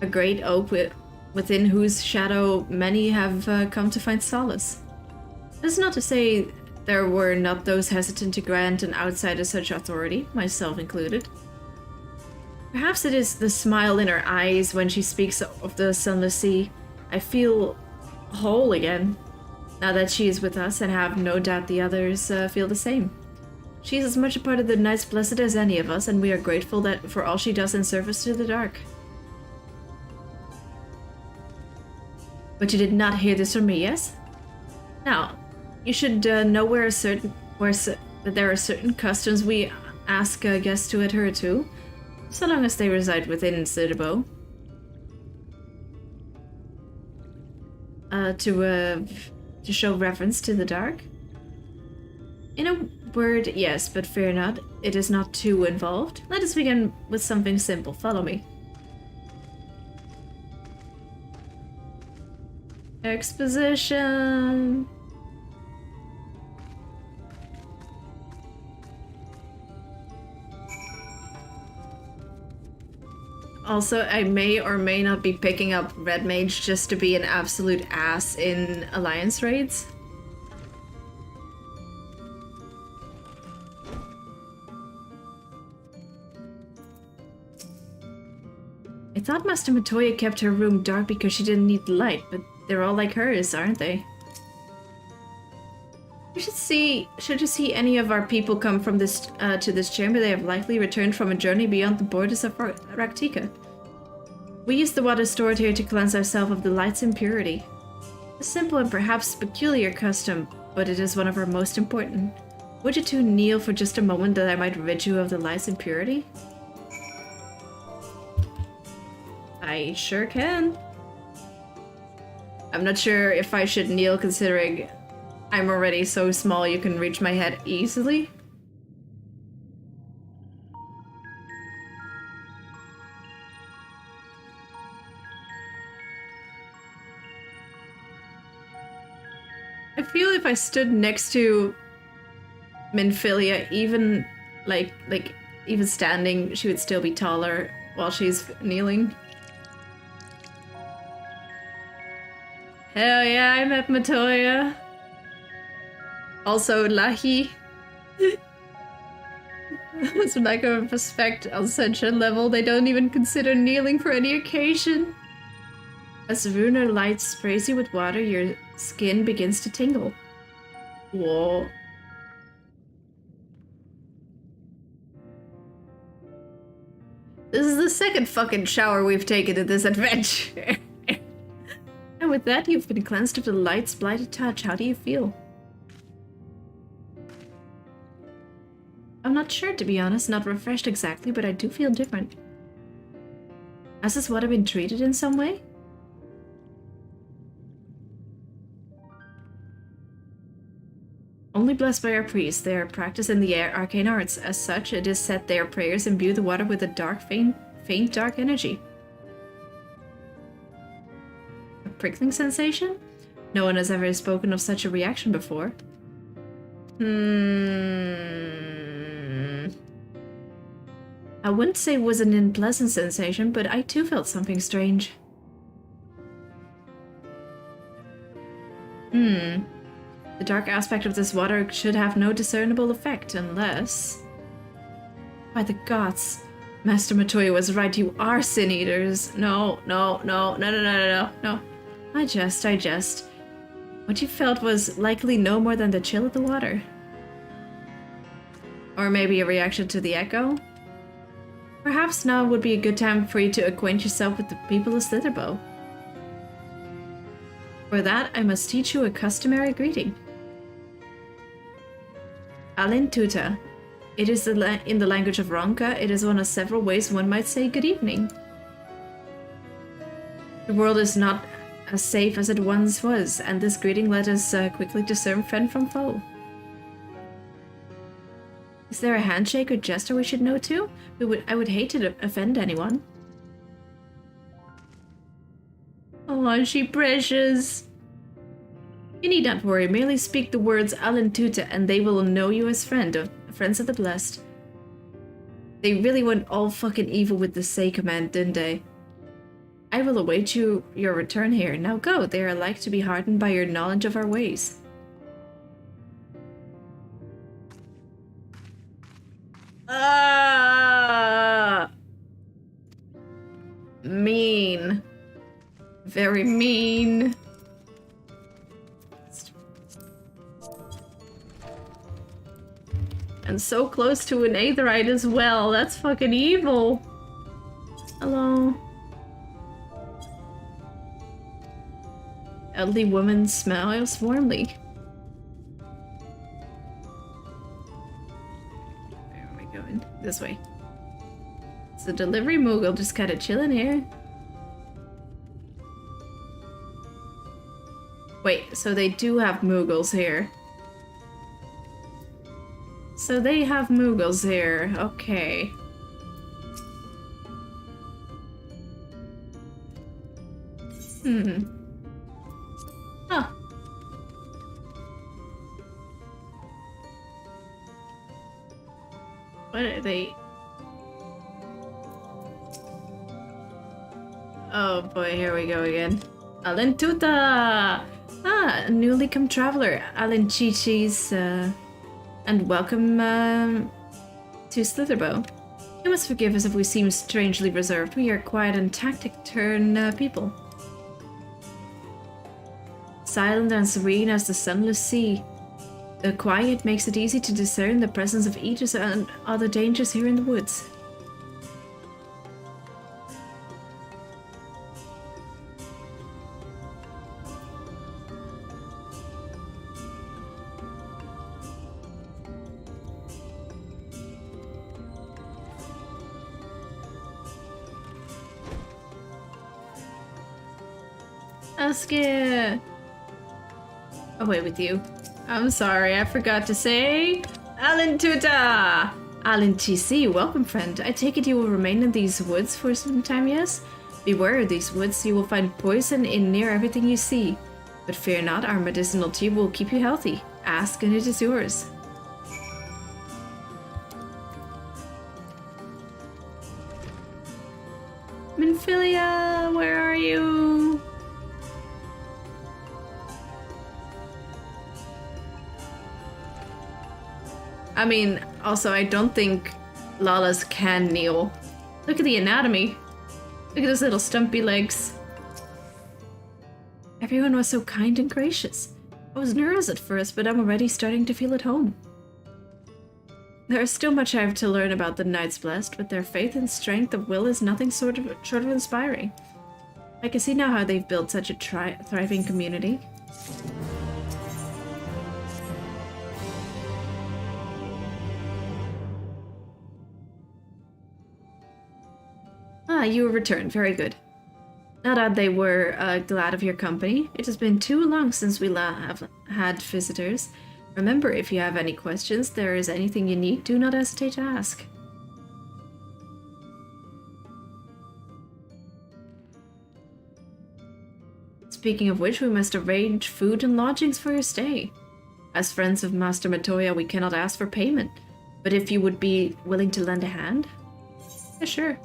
A great oak within whose shadow many have come to find solace. This is not to say there were not those hesitant to grant an outsider such authority, myself included. Perhaps it is the smile in her eyes when she speaks of the sunless sea. I feel whole again, now that she is with us, and have no doubt the others feel the same. She is as much a part of the Knights Blessed as any of us, and we are grateful for all she does in service to the dark. But you did not hear this from me, yes? Now, you should know that there are certain customs we ask guests to adhere to, so long as they reside within Slitherbow. To show reverence to the dark. In a word, yes, but fear not, it is not too involved. Let us begin with something simple. Follow me. Exposition. Also, I may or may not be picking up Red Mage just to be an absolute ass in Alliance raids. I thought Master Matoya kept her room dark because she didn't need light, but they're all like hers, aren't they? Should you see any of our people come from this to this chamber, they have likely returned from a journey beyond the borders of Raktika. We use the water stored here to cleanse ourselves of the light's impurity. A simple and perhaps peculiar custom, but it is one of our most important. Would you two kneel for just a moment that I might rid you of the light's impurity? I sure can. I'm not sure if I should kneel considering I'm already so small you can reach my head easily. I feel if I stood next to Minfilia, even even standing, she would still be taller while she's kneeling. Hell yeah, I met Matoya. Also, Lahi. It's a lack of respect on such a level, they don't even consider kneeling for any occasion. As lunar light sprays you with water, your skin begins to tingle. Whoa. This is the second fucking shower we've taken in this adventure. And with that, you've been cleansed of the light's blighted touch. How do you feel? I'm not sure, to be honest. Not refreshed exactly, but I do feel different. Has this water been treated in some way? Only blessed by our priests. They are practiced in the arcane arts. As such, it is said their prayers imbue the water with a dark, faint dark energy. A prickling sensation? No one has ever spoken of such a reaction before. I wouldn't say it was an unpleasant sensation, but I too felt something strange. The dark aspect of this water should have no discernible effect, unless... By the gods, Master Matoya was right, you are sin eaters. No. I jest. What you felt was likely no more than the chill of the water. Or maybe a reaction to the echo? Perhaps now would be a good time for you to acquaint yourself with the people of Slitherbow. For that, I must teach you a customary greeting. Alin Tuta. It is in the language of Ronka. It is one of several ways one might say good evening. The world is not as safe as it once was, and this greeting let us quickly discern friend from foe. Is there a handshake or gesture we should know too? I would hate to offend anyone. Oh, she precious. You need not worry, merely speak the words Alin Tuta and they will know you as friends of the blessed. They really went all fucking evil with the Say command, didn't they? I will await your return here. Now go, they are like to be heartened by your knowledge of our ways. Mean. Very mean. And so close to an Aetherite as well. That's fucking evil. Hello. Elderly woman smiles warmly. Where am I going? This way. It's a delivery Moogle just kind of chilling here. Wait, so they do have Moogles here. So they have Moogles here. Okay. Huh. What are they? Oh boy, here we go again. Alentuta! Ah, a newly come traveler. Alenchichis, and welcome, to Slitherbow. You must forgive us if we seem strangely reserved. We are quiet and tactic people. Silent and serene as the sunless sea. The quiet makes it easy to discern the presence of eaters and other dangers here in the woods. Aske! Away with you. I'm sorry, I forgot to say... Alentuta! Alenchisi, welcome friend. I take it you will remain in these woods for some time, yes? Beware of these woods, you will find poison in near everything you see. But fear not, our medicinal tea will keep you healthy. Ask and it is yours. Minfilia, where are you? I mean, also, I don't think Lalas can kneel. Look at the anatomy. Look at his little stumpy legs. Everyone was so kind and gracious. I was nervous at first, but I'm already starting to feel at home. There is still much I have to learn about the Knights Blessed, but their faith and strength of will is nothing short of inspiring. I can see now how they've built such a thriving community. Ah, you returned. Very good. Not that they were glad of your company. It has been too long since we have had visitors. Remember, if you have any questions, there is anything you need, do not hesitate to ask. Speaking of which, we must arrange food and lodgings for your stay. As friends of Master Matoya, we cannot ask for payment, but if you would be willing to lend a hand? Yeah, sure.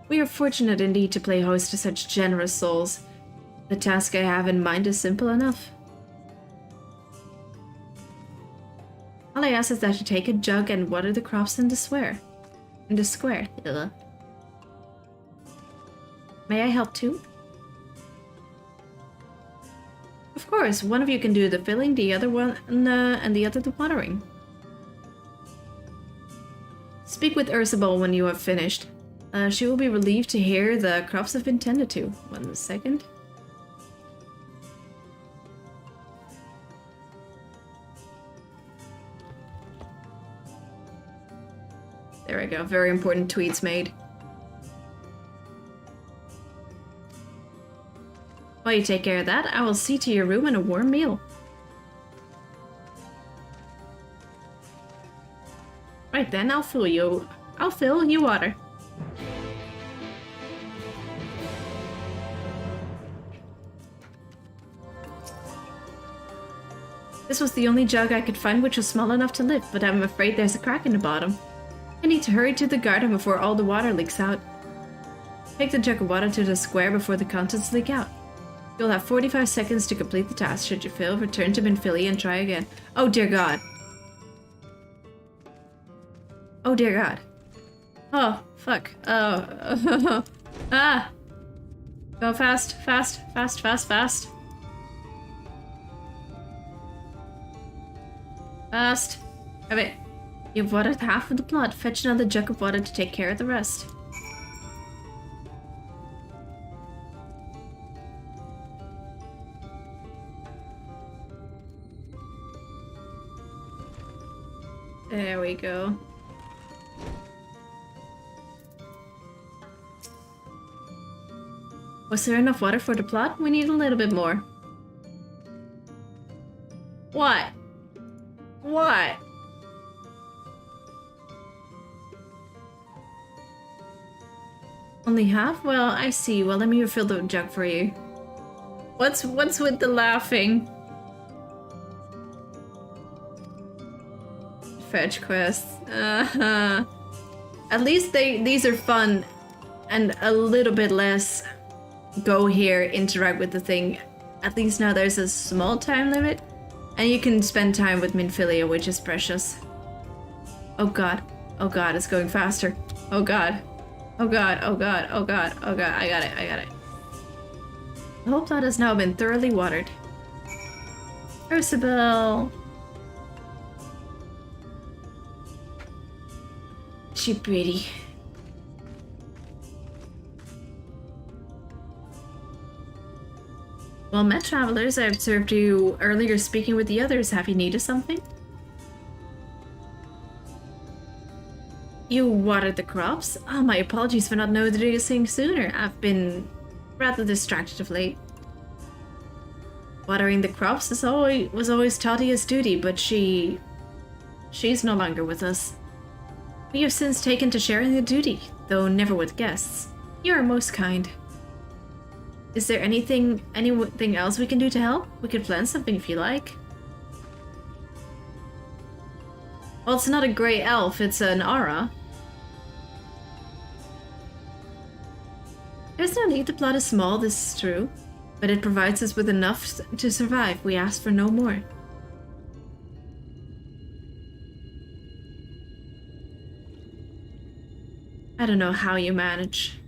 We are fortunate indeed to play host to such generous souls. The task I have in mind is simple enough. All I ask is that you take a jug and water the crops in the square. Ugh. May I help too? Of course, one of you can do the filling, the other one, and the other the watering. Speak with Ursabel when you have finished. She will be relieved to hear the crops have been tended to. 1 second. There we go. Very important tweets made. While you take care of that, I will see to your room and a warm meal. Right then, I'll fill you water. This was the only jug I could find which was small enough to lift, but I'm afraid there's a crack in the bottom. I need to hurry to the garden before all the water leaks out. Take the jug of water to the square before the contents leak out. You'll have 45 seconds to complete the task. Should you fail, return to Minfilia and try again. Oh dear God. Oh dear God. Oh, fuck. Oh. Ah! Go fast, fast, fast, fast, fast. Fast. Okay. You've watered half of the plot. Fetch another jug of water to take care of the rest. There we go. Was there enough water for the plot? We need a little bit more. What? What? Only half? Well, I see. Well, let me refill the jug for you. What's with the laughing? fetch quests. At least these are fun and a little bit less go here, interact with the thing. At least now there's a small time limit and you can spend time with Minfilia, which is precious. Oh god. Oh god, it's going faster. Oh god. Oh god, oh god, oh god, oh god. I got it, I got it. The whole plot has now been thoroughly watered. Ursabelle. She pretty. Well met, travelers. I observed you earlier speaking with the others. Have you needed something? You watered the crops? Oh, my apologies for not noticing sooner. I've been rather distracted of late. Watering the crops was always Tatia's duty, but she's no longer with us. We have since taken to sharing the duty, though never with guests. You are most kind. Is there anything else we can do to help? We could plan something if you like. Well, it's not a grey elf, it's an aura. There's no need, the plot is small, this is true. But it provides us with enough to survive. We ask for no more. I don't know how you manage.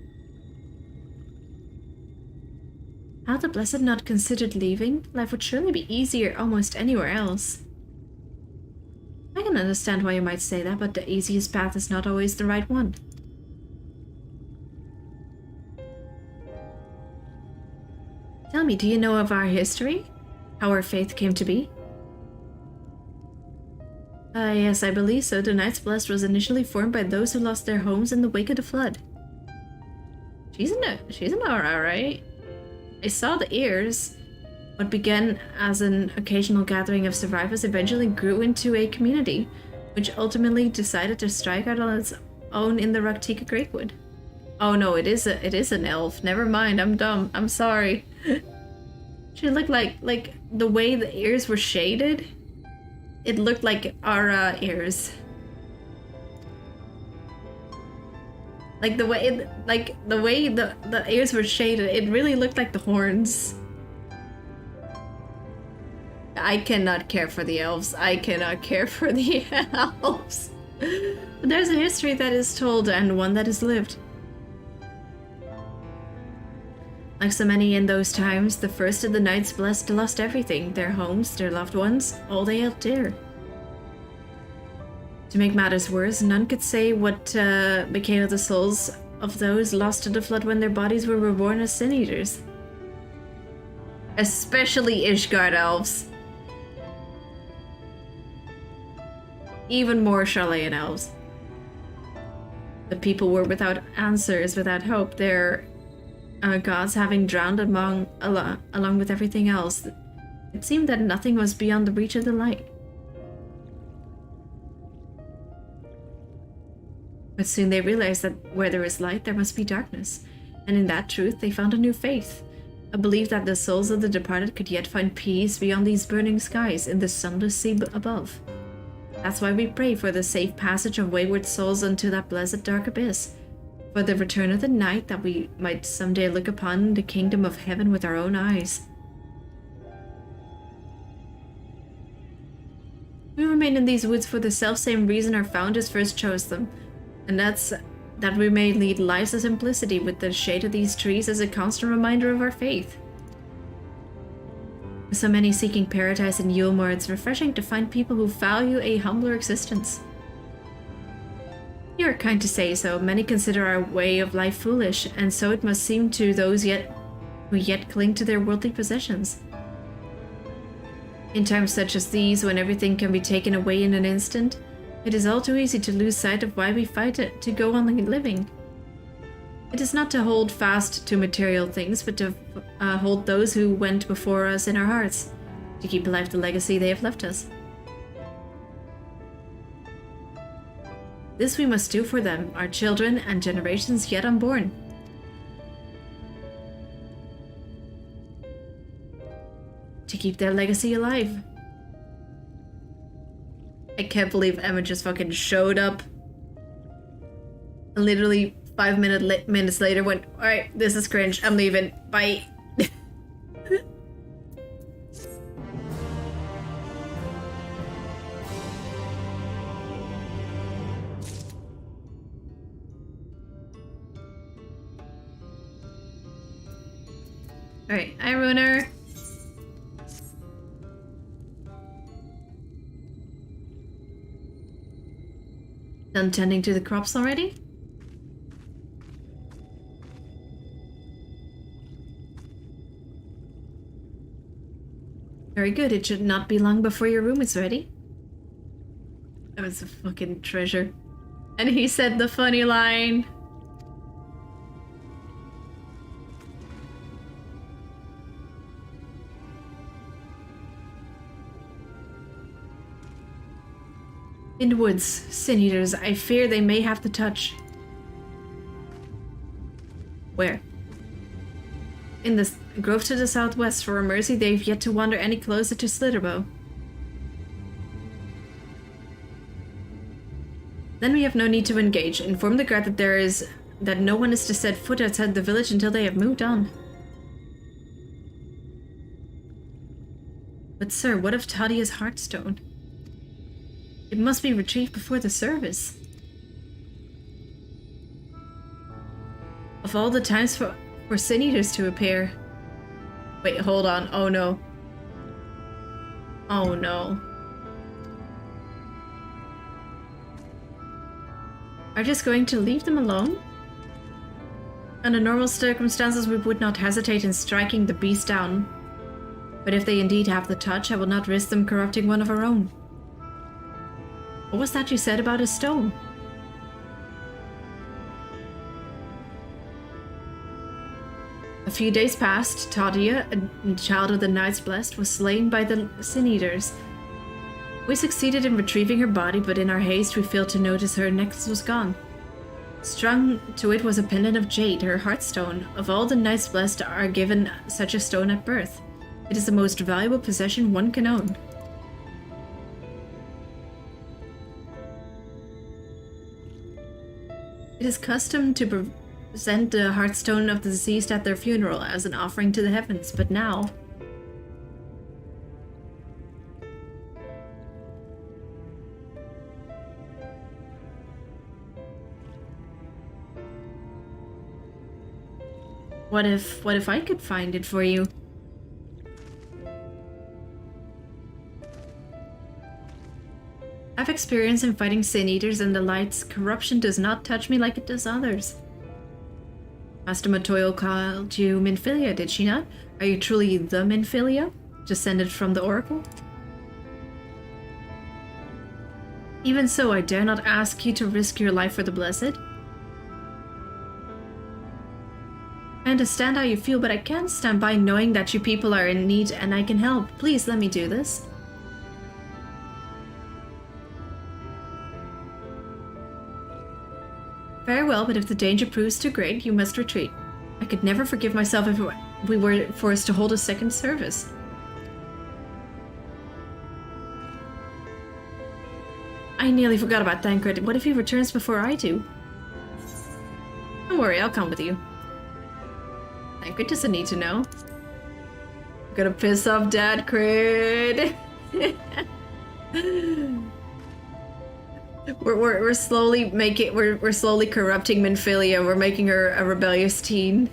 How the Blessed not considered leaving? Life would surely be easier almost anywhere else. I can understand why you might say that, but the easiest path is not always the right one. Tell me, do you know of our history? How our faith came to be? Yes, I believe so. The Knights Blessed was initially formed by those who lost their homes in the wake of the flood. She's an aura, right? I saw the ears. What began as an occasional gathering of survivors eventually grew into a community, which ultimately decided to strike out on its own in the Raktika Greatwood. Oh no, it is an elf. Never mind, I'm dumb. I'm sorry. She looked like the way the ears were shaded. It looked like aura ears. Like the way the ears were shaded, it really looked like the horns. I cannot care for the elves. I cannot care for the elves. But there's a history that is told and one that is lived. Like so many in those times, the first of the Knights Blessed lost everything. Their homes, their loved ones, all they held dear. To make matters worse, none could say what became of the souls of those lost to the flood when their bodies were reborn as sin eaters. Especially Ishgard elves. Even more Sharlayan elves. The people were without answers, without hope. Their gods having drowned along with everything else. It seemed that nothing was beyond the reach of the light. But soon they realized that where there is light, there must be darkness. And in that truth, they found a new faith. A belief that the souls of the departed could yet find peace beyond these burning skies in the sunless sea above. That's why we pray for the safe passage of wayward souls unto that blessed dark abyss. For the return of the night, that we might someday look upon the kingdom of heaven with our own eyes. We remain in these woods for the selfsame reason our founders first chose them, and that's that we may lead lives of simplicity with the shade of these trees as a constant reminder of our faith. With so many seeking paradise in Yulmore, it's refreshing to find people who value a humbler existence. You are kind to say so. Many consider our way of life foolish, and so it must seem to those who yet cling to their worldly possessions. In times such as these, when everything can be taken away in an instant, it is all too easy to lose sight of why we fight to go on living. It is not to hold fast to material things, but to hold those who went before us in our hearts, to keep alive the legacy they have left us. This we must do for them, our children, and generations yet unborn. To keep their legacy alive. I can't believe Emma just fucking showed up. And literally 5 minutes later went, alright, this is cringe, I'm leaving, bye. Alright, I ruin her. Done tending to the crops already? Very good, it should not be long before your room is ready. That was a fucking treasure. And he said the funny line. In the woods, sin eaters, I fear they may have to touch. Where? In the grove to the southwest. For a mercy, they've yet to wander any closer to Slitherbow. Then we have no need to engage. Inform the guard that no one is to set foot outside the village until they have moved on. But sir, what of Tadia's heartstone? It must be retrieved before the service. Of all the times for sin eaters to appear. Wait, hold on. Oh no. Oh no. Are just going to leave them alone? Under normal circumstances, we would not hesitate in striking the beast down. But if they indeed have the touch, I will not risk them corrupting one of our own. What was that you said about a stone? A few days passed. Tadia, a child of the Knights Blessed, was slain by the Sin Eaters. We succeeded in retrieving her body, but in our haste we failed to notice her necklace was gone. Strung to it was a pendant of jade, her heartstone. Of all the Knights Blessed are given such a stone at birth. It is the most valuable possession one can own. It is custom to present the heartstone of the deceased at their funeral as an offering to the heavens, but now... What if I could find it for you? I've experience in fighting Sin Eaters and the Lights. Corruption does not touch me like it does others. Master Matoil called you Minfilia, did she not? Are you truly the Minfilia? Descended from the Oracle? Even so, I dare not ask you to risk your life for the Blessed. I understand how you feel, but I can't stand by knowing that you people are in need and I can help. Please let me do this. Very well, but if the danger proves too great, you must retreat. I could never forgive myself if we were forced to hold a second service. I nearly forgot about Thancred. What if he returns before I do? Don't worry, I'll come with you. Thancred doesn't need to know. I'm gonna piss off Dad Crid. We're slowly we're slowly corrupting Minfilia. We're making her a rebellious teen.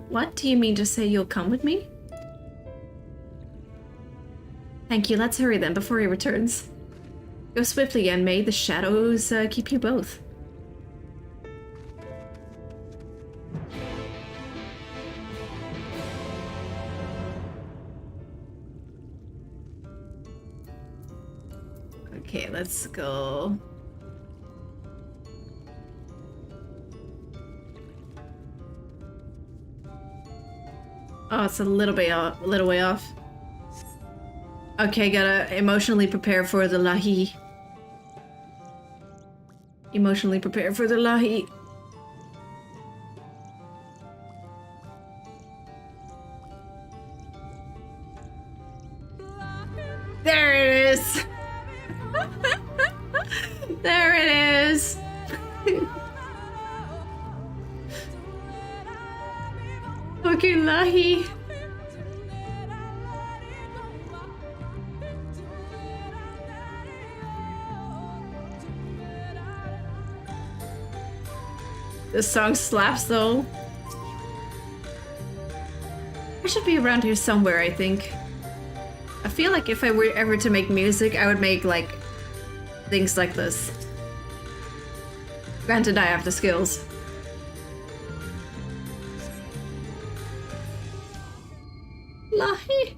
What do you mean to say you'll come with me? Thank you. Let's hurry then before he returns. Go swiftly, and may the shadows keep you both. Okay, let's go. Oh, it's a little way off. Okay, gotta emotionally prepare for the Lahi. Emotionally prepare for the Lahi. There it is! Fucking Lahi. This song slaps though. I should be around here somewhere, I think. I feel like if I were ever to make music, I would make like things like this. Granted, I have the skills. Lahi.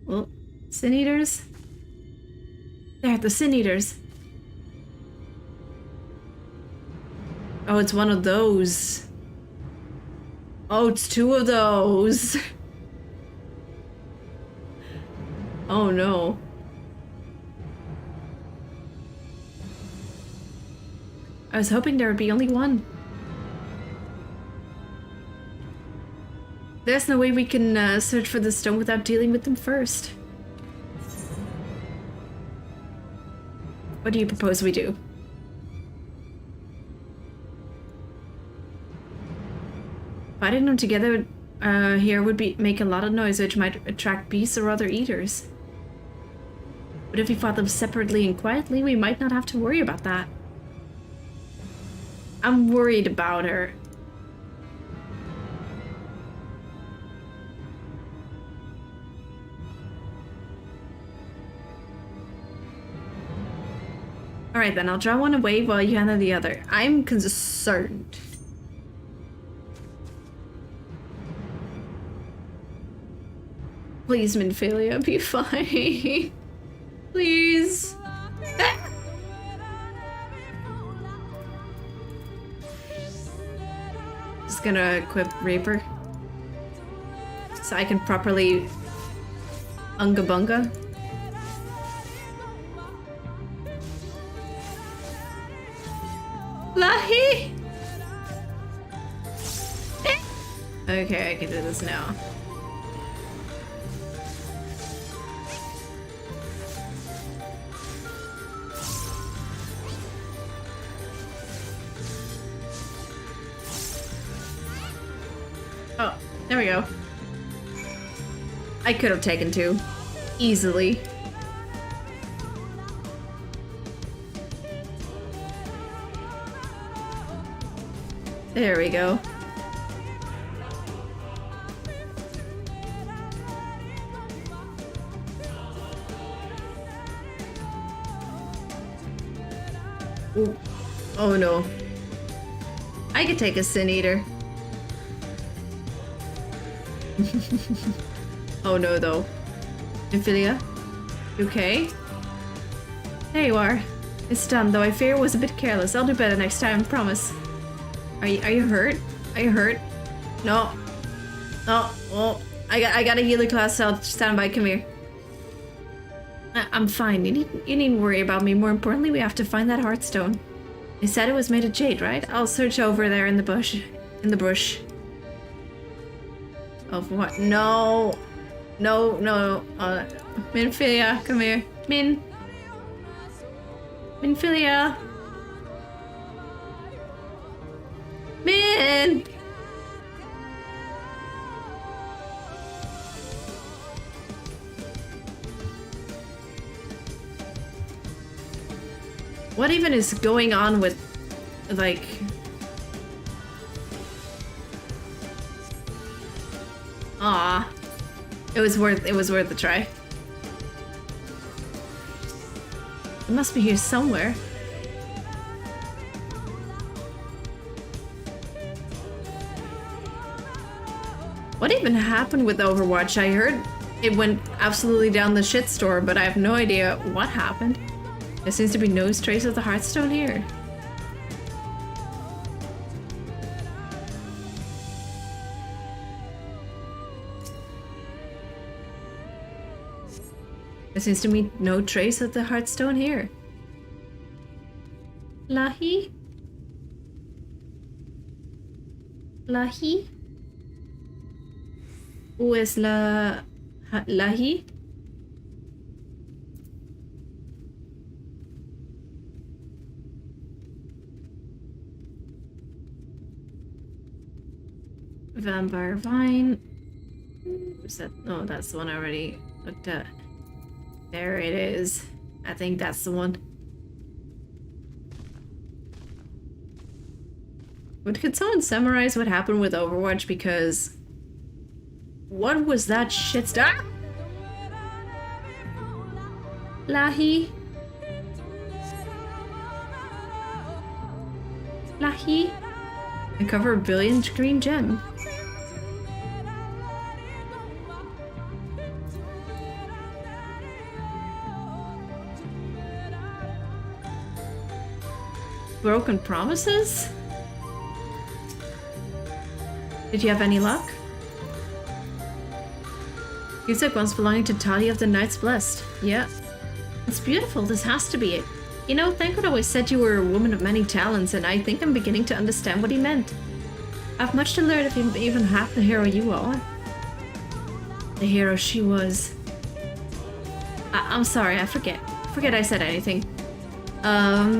Well, Sin Eaters? They're the Sin Eaters. Oh, it's one of those. Oh, it's two of those. Oh no. I was hoping there would be only one. There's no way we can search for the stone without dealing with them first. What do you propose we do? Fighting them together here would make a lot of noise, which might attract beasts or other eaters. But if we fought them separately and quietly, we might not have to worry about that. I'm worried about her. Alright then, I'll draw one away while you handle the other. I'm concerned. Please, Minfilia, be fine. Please. Just gonna equip Raper. So I can properly Unga Bunga. Lahi! Okay, I can do this now. Oh, there we go. I could have taken two. Easily. There we go. Ooh. Oh no. I could take a Sin Eater. Oh no though. Minfilia? You okay? There you are. It's done, though I fear it was a bit careless. I'll do better next time, promise. Are you hurt? Are you hurt? No. No. Oh, I got a healer class. I'll stand by. Come here. I'm fine. You needn't worry about me. More importantly, we have to find that Heartstone. They said it was made of jade, right? I'll search over there in the bush. In the bush. Oh, for what? No. No, no. Minfilia, come here. Minfilia. Min! What even is going on with, like... Ah, it was worth a try. It must be here somewhere. What even happened with Overwatch? I heard it went absolutely down the shitstorm, but I have no idea what happened. There seems to be no trace of the Heartstone here. There seems to be no trace of the Heartstone here. Lahi? Lahi? Où est la... Lahi? Vampire Vine. Is that? Oh, that's the one I already looked at. There it is. I think that's the one. But could someone summarize what happened with Overwatch? Because what was that shit stuff? Lahi. Lahi. Uncover a brilliant green gem. Broken promises? Did you have any luck? You took once belonging to Toddy of the Knights Blessed. Yeah. It's beautiful, this has to be it. You know, Thancred always said you were a woman of many talents, and I think I'm beginning to understand what he meant. I have much to learn if you're even half the hero you are. The hero she was. I'm sorry, I forget. Forget I said anything.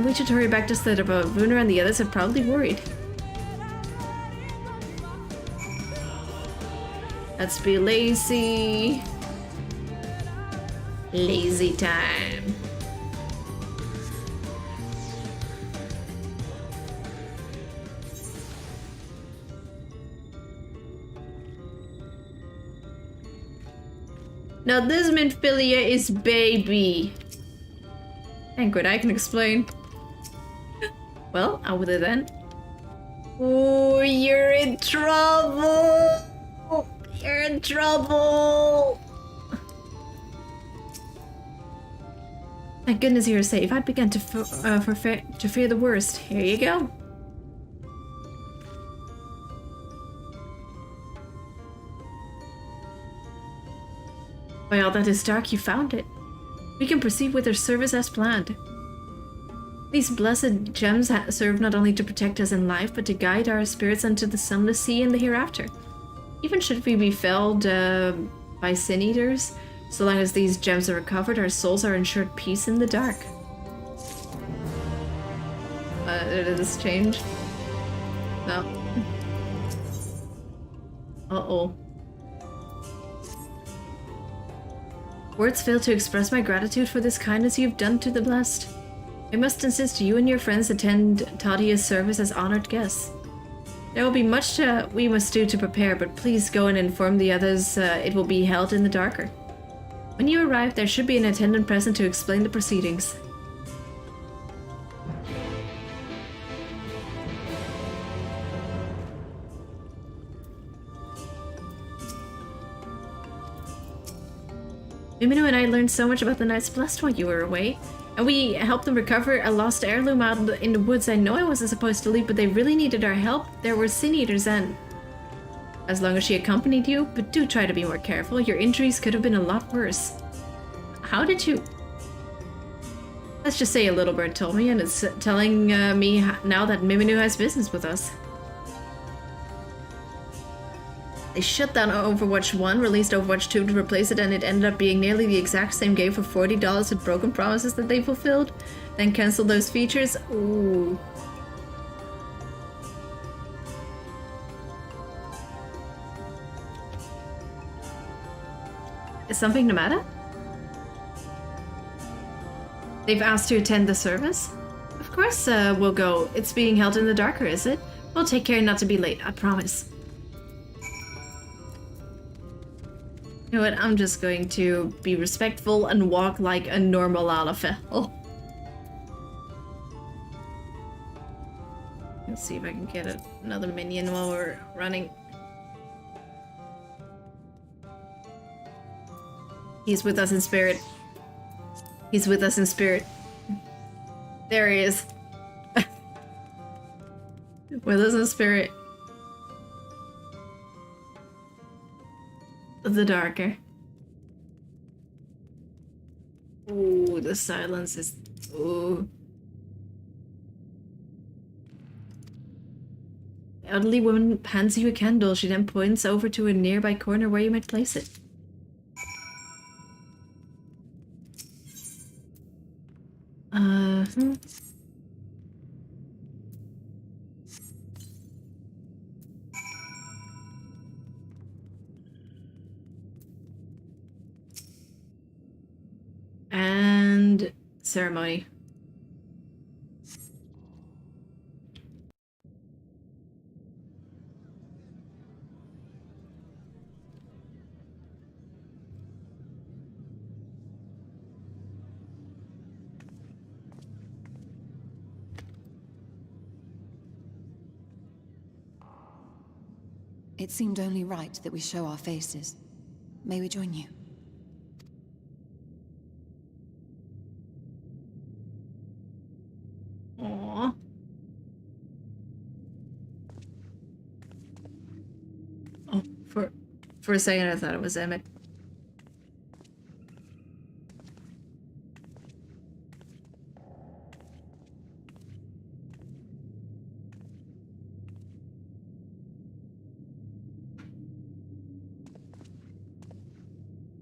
We should hurry back to Slither, but Vuna and the others are probably worried. Let's be lazy. Lazy time. Now this Minfilia is baby. Thancred, I can explain. Well, out with it then. Oh, you're in trouble! You're in trouble! Thank goodness you're safe. I'd begun to fear the worst. Here you go. By all that is dark, you found it. We can proceed with our service as planned. These blessed gems serve not only to protect us in life, but to guide our spirits unto the sunless sea in the hereafter. Even should we be felled by sin eaters, so long as these gems are recovered, our souls are ensured peace in the dark. Did this change? No. Uh-oh. Words fail to express my gratitude for this kindness you've done to the blessed. I must insist you and your friends attend Tadia's service as honored guests. There will be much we must do to prepare, but please go and inform the others it will be held in the darker. When you arrive, there should be an attendant present to explain the proceedings. Mimino and I learned so much about the Knights Blessed while you were away, and we helped them recover a lost heirloom out in the woods. I know I wasn't supposed to leave, but they really needed our help. There were sin eaters and... As long as she accompanied you, but do try to be more careful. Your injuries could have been a lot worse. How did you... Let's just say a little bird told me, and it's telling me now that Miminu has business with us. They shut down Overwatch 1, released Overwatch 2 to replace it, and it ended up being nearly the exact same game for $40 with broken promises that they fulfilled, then canceled those features. Ooh. Is something the matter? They've asked to attend the service? Of course we'll go. It's being held in the darker, is it? We'll take care not to be late, I promise. You know what, I'm just going to be respectful and walk like a normal Alafel. Let's see if I can get another minion while we're running. He's with us in spirit. He's with us in spirit. There he is. With us in spirit. The darker. Ooh, the silence is... Ooh. The elderly woman hands you a candle. She then points over to a nearby corner where you might place it. Uh-huh. ceremony. It seemed only right that we show our faces. May we join you? Aww. Oh, for a second I thought it was Emmett.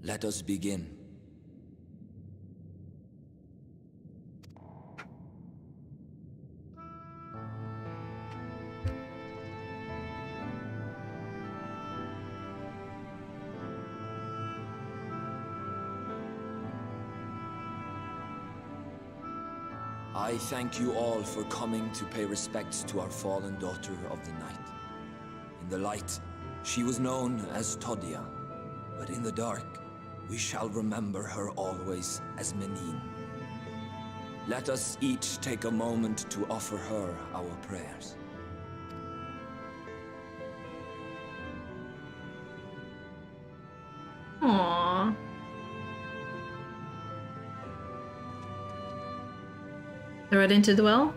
Let us begin. I thank you all for coming to pay respects to our fallen daughter of the night. In the light, she was known as Todia, but in the dark, we shall remember her always as Menin. Let us each take a moment to offer her our prayers. Aww. Throw it into the well?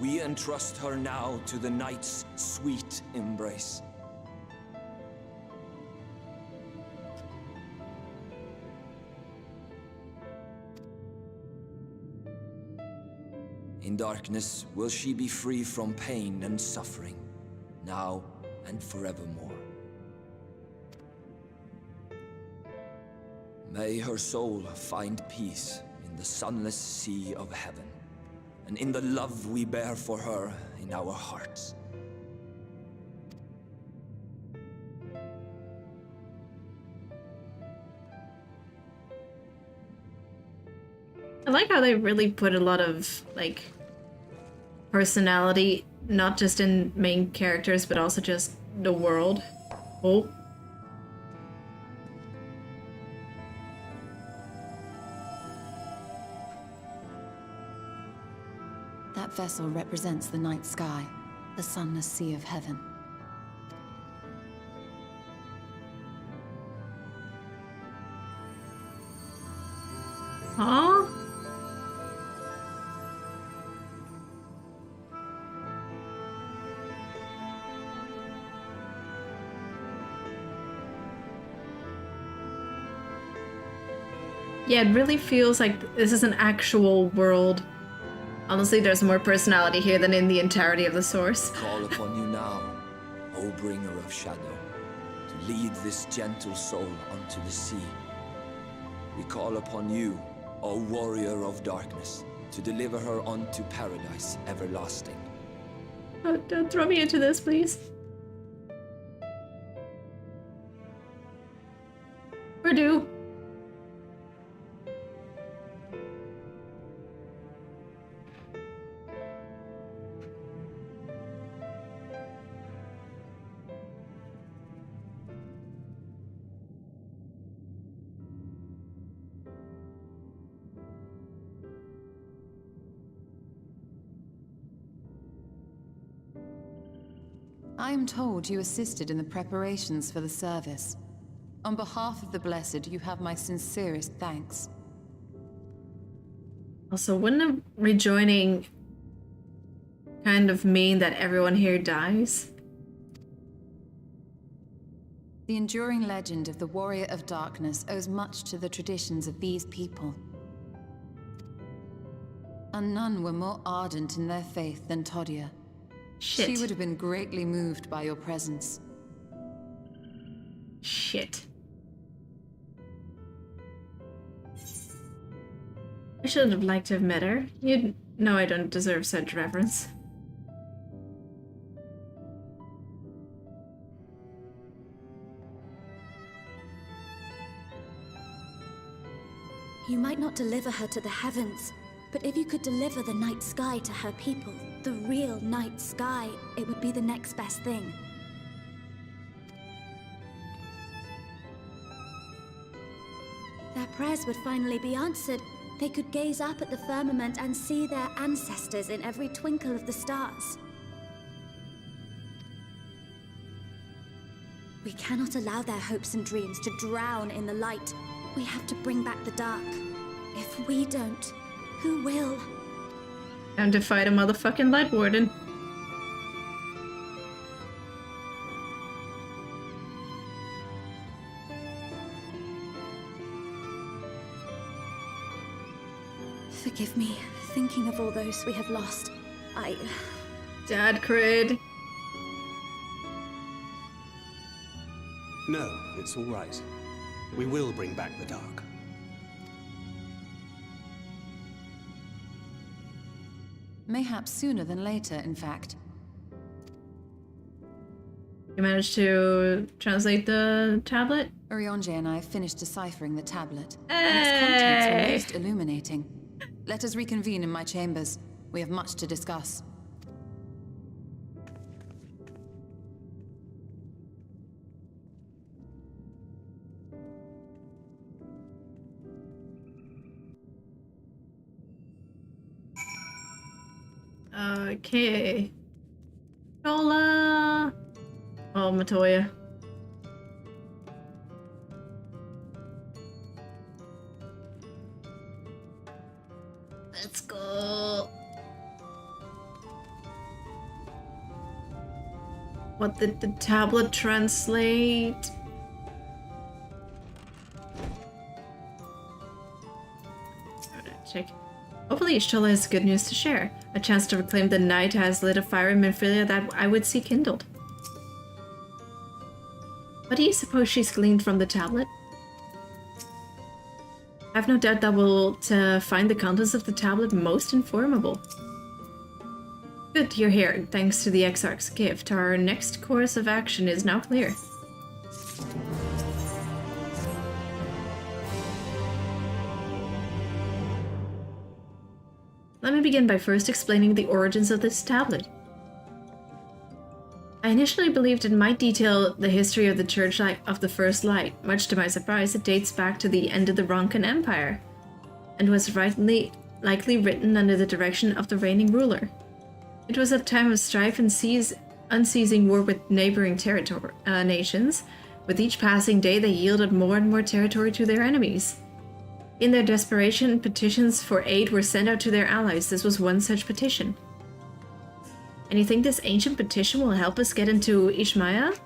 We entrust her now to the night's sweet embrace. In darkness will she be free from pain and suffering, now and forevermore. May her soul find peace in the sunless sea of heaven, and in the love we bear for her in our hearts. I like how they really put a lot of, like, personality, not just in main characters, but also just the world. Oh. That vessel represents the night sky, the sunless sea of heaven. Huh? Yeah, it really feels like this is an actual world. Honestly, there's more personality here than in the entirety of the source. Call upon you now, O bringer of shadow, to lead this gentle soul unto the sea. We call upon you, O warrior of darkness, to deliver her unto paradise everlasting. Oh, don't throw me into this, please. Purdue. I am told you assisted in the preparations for the service. On behalf of the Blessed, you have my sincerest thanks. Also, wouldn't rejoining kind of mean that everyone here dies? The enduring legend of the Warrior of Darkness owes much to the traditions of these people. And none were more ardent in their faith than Todia. Shit. She would have been greatly moved by your presence. Shit. I should have liked to have met her. You'd know I don't deserve such reverence. You might not deliver her to the heavens, but if you could deliver the night sky to her people, the real night sky, it would be the next best thing. Their prayers would finally be answered. They could gaze up at the firmament and see their ancestors in every twinkle of the stars. We cannot allow their hopes and dreams to drown in the light. We have to bring back the dark. If we don't, who will? Time to fight a motherfucking light warden. Forgive me, thinking of all those we have lost. Dad cred. No, it's all right. We will bring back the dark. Mayhaps sooner than later, in fact. You managed to translate the tablet? Urionje and I finished deciphering the tablet, and its contents were most illuminating. Let us reconvene in my chambers. We have much to discuss. Okay. Hola! Oh, Matoya. Let's go. What did the tablet translate? Check. Hopefully Ishtola has good news to share. A chance to reclaim the night has lit a fire in Minfilia that I would see kindled. What do you suppose she's gleaned from the tablet? I have no doubt that will find the contents of the tablet most informable. Good, you're here. Thanks to the Exarch's gift, our next course of action is now clear. Let me begin by first explaining the origins of this tablet. I initially believed it might detail the history of the Church of the First Light. Much to my surprise, it dates back to the end of the Ronkan Empire, and was likely written under the direction of the reigning ruler. It was a time of strife and unceasing war with neighboring nations. With each passing day, they yielded more and more territory to their enemies. In their desperation, petitions for aid were sent out to their allies. This was one such petition. And you think this ancient petition will help us get into Ishmaya?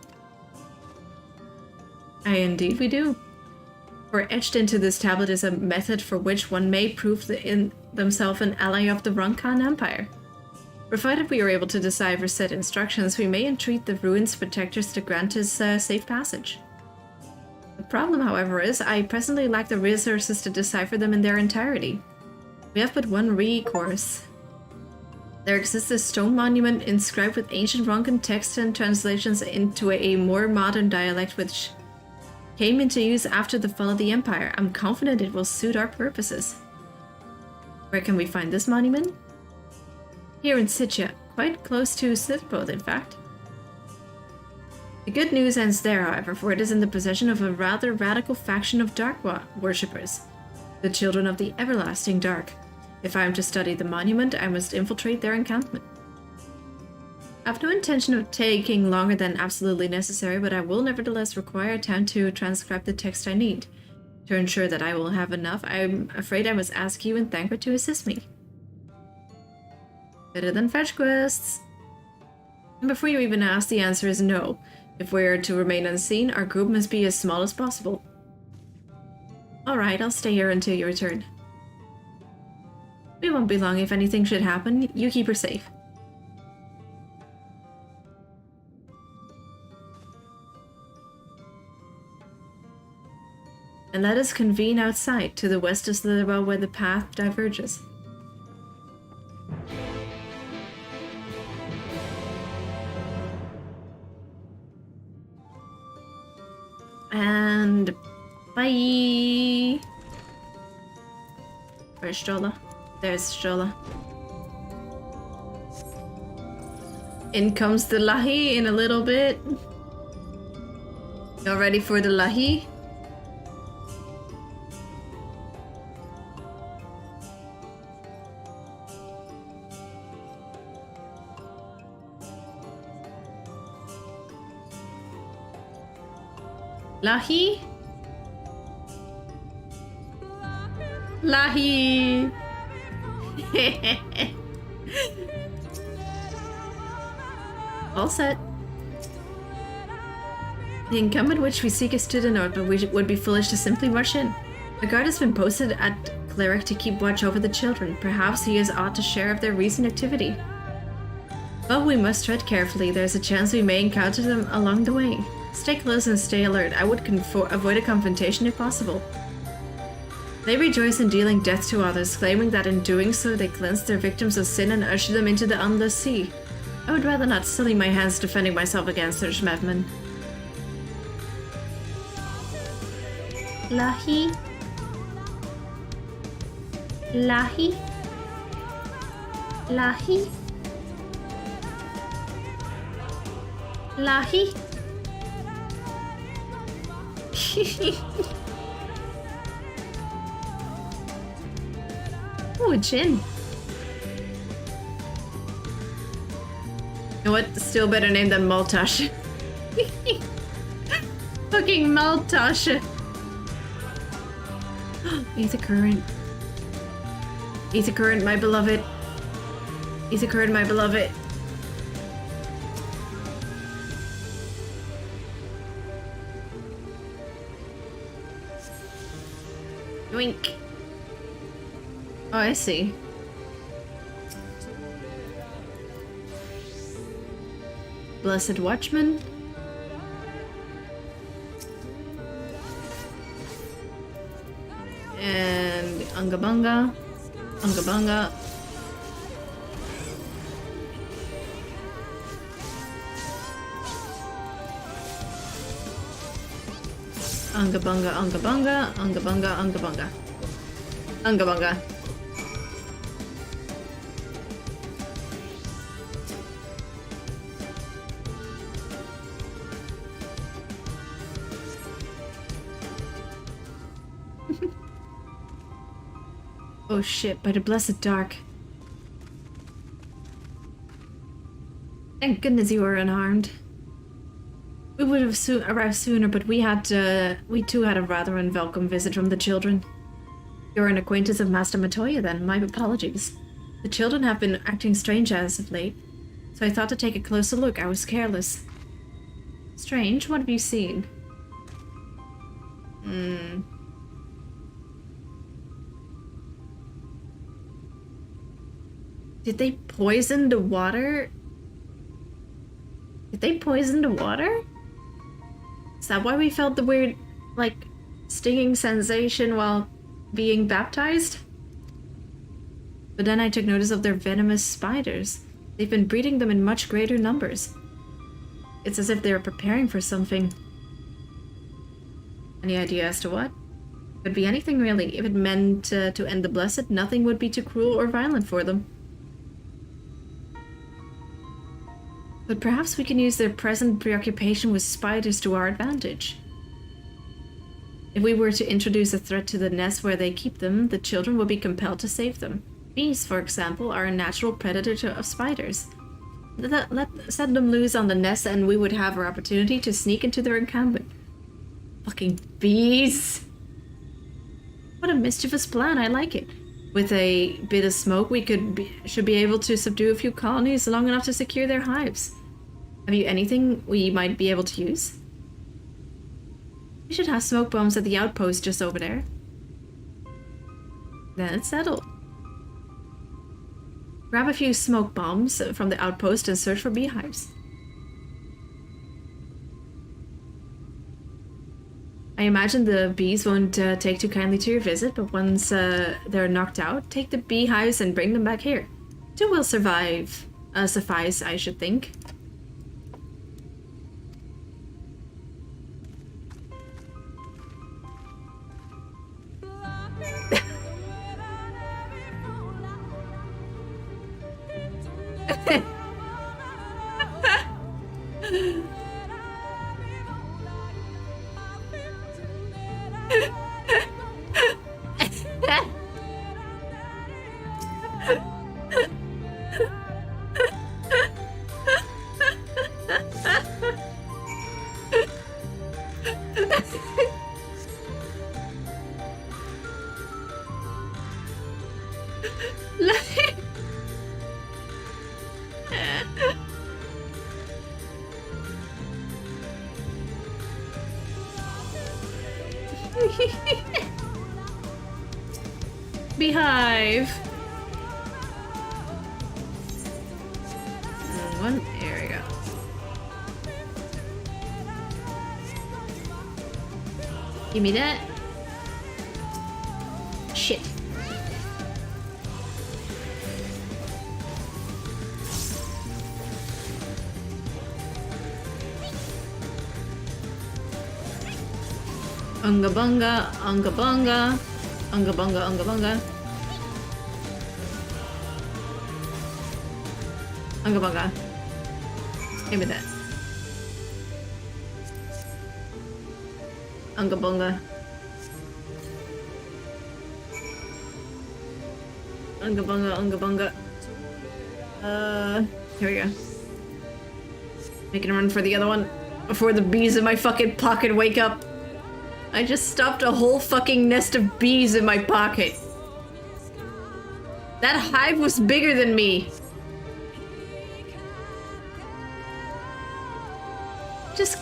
Indeed we do. For etched into this tablet is a method for which one may prove in themselves an ally of the Ronkan Empire. Provided we are able to decipher said instructions, we may entreat the ruins protectors to grant us safe passage. The problem, however, is I presently lack the resources to decipher them in their entirety. We have but one recourse. There exists a stone monument inscribed with ancient Ronkan texts and translations into a more modern dialect which came into use after the fall of the Empire. I'm confident it will suit our purposes. Where can we find this monument? Here in Sitcha, quite close to Slithboth, in fact. The good news ends there, however, for it is in the possession of a rather radical faction of dark worshippers, the Children of the Everlasting Dark. If I am to study the monument, I must infiltrate their encampment. I have no intention of taking longer than absolutely necessary, but I will nevertheless require time to transcribe the text I need. To ensure that I will have enough, I'm afraid I must ask you and Thancred to assist me. Better than fetch quests. And before you even ask, the answer is no. If we are to remain unseen, our group must be as small as possible. Alright, I'll stay here until you return. We won't be long if anything should happen. You keep her safe. And let us convene outside, to the west of Slitherwell where the path diverges. And bye. Where's Stola? There's Stola. In comes the Lahi in a little bit. Y'all ready for the Lahi? Lahi? Lahi! All set. The encampment which we seek is to the north, but we would be foolish to simply rush in. A guard has been posted at Cleric to keep watch over the children. Perhaps he is ought to share of their recent activity. But we must tread carefully. There's a chance we may encounter them along the way. Stay close and stay alert. I would avoid a confrontation if possible. They rejoice in dealing death to others, claiming that in doing so they cleanse their victims of sin and usher them into the endless sea. I would rather not sully my hands defending myself against such madmen. Lahi? Lahi? Lahi? Lahi? Ooh, gin. You know what? Still better name than Maltash. Fucking Maltash. Ether current. Ether current, my beloved. Ether current, my beloved. Yoink. Oh, I see. Blessed Watchman. And Ungabunga. Ungabunga. Ungabunga, Ungabunga, Ungabunga, Ungabunga. Ungabunga. Oh shit, by the blessed dark. Thank goodness you were unharmed. We would have arrived sooner, but we too had a rather unwelcome visit from the children. You're an acquaintance of Master Matoya then, my apologies. The children have been acting strange as of late, so I thought to take a closer look. I was careless. Strange? What have you seen? Did they poison the water? Did they poison the water? Is that why we felt the weird, like, stinging sensation while being baptized? But then I took notice of their venomous spiders. They've been breeding them in much greater numbers. It's as if they were preparing for something. Any idea as to what? Could be anything really. If it meant to end the blessed, nothing would be too cruel or violent for them. But perhaps we can use their present preoccupation with spiders to our advantage. If we were to introduce a threat to the nest where they keep them, the children would be compelled to save them. Bees, for example, are a natural predator of spiders. Set them loose on the nest and we would have our opportunity to sneak into their encampment. Fucking bees! What a mischievous plan, I like it. With a bit of smoke, we should be able to subdue a few colonies long enough to secure their hives. Have you anything we might be able to use? We should have smoke bombs at the outpost just over there. Then it's settled. Grab a few smoke bombs from the outpost and search for beehives. I imagine the bees won't take too kindly to your visit, but once they're knocked out, take the beehives and bring them back here. Two will suffice, I should think. Beehive. One. There we go. Give me that. Shit. Unga bunga, unga bunga, unga bunga, unga bunga. Unga bunga. Give me that. Unga bunga. Unga bunga, unga bunga. Here we go. Making a run for the other one before the bees in my fucking pocket wake up. I just stuffed a whole fucking nest of bees in my pocket. That hive was bigger than me. Just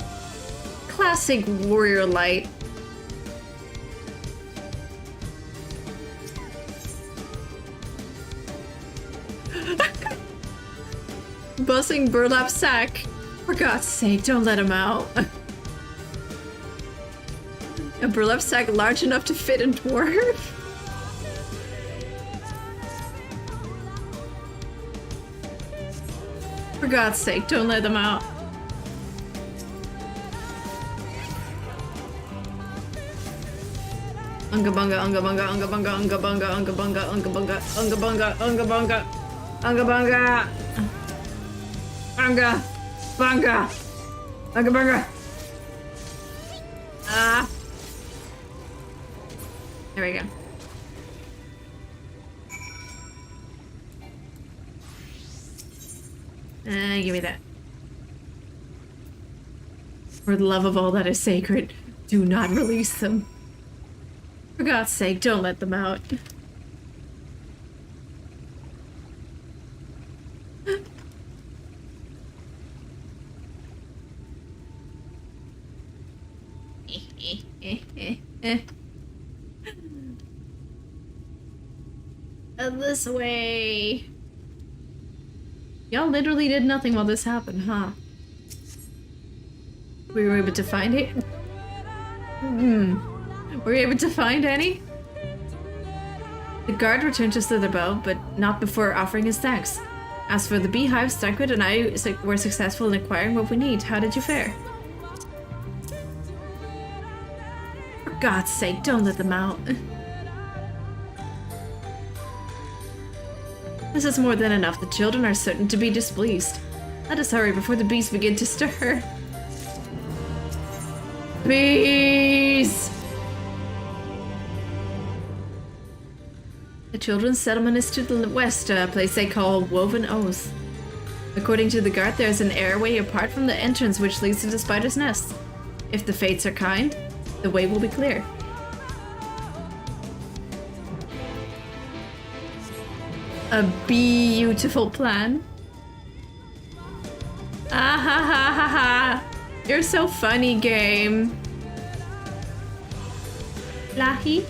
classic warrior light. Bussing burlap sack. For God's sake, don't let him out. A burlap sack large enough to fit a dwarf? For God's sake, don't let them out. Unga bunga, unga bunga, unga bunga, unga bunga, unga bunga, unga bunga, unga bunga, unga bunga, unga bunga, unga bunga, unga bunga. Ah. There we go. Give me that. For the love of all that is sacred, do not release them. For God's sake, don't let them out. This way. Y'all literally did nothing while this happened, huh? We were able to find it? Were you able to find any? The guard returned to Slitherbow, but not before offering his thanks. As for the beehive, Starkwood and I were successful in acquiring what we need. How did you fare? For God's sake, don't let them out. This is more than enough. The children are certain to be displeased. Let us hurry before the bees begin to stir. Bees! The children's settlement is to the west, a place they call Woven Oath. According to the guard, there is an airway apart from the entrance which leads to the spider's nest. If the fates are kind, the way will be clear. A beautiful plan. Ah ha ha ha ha. You're so funny, game. Lahi?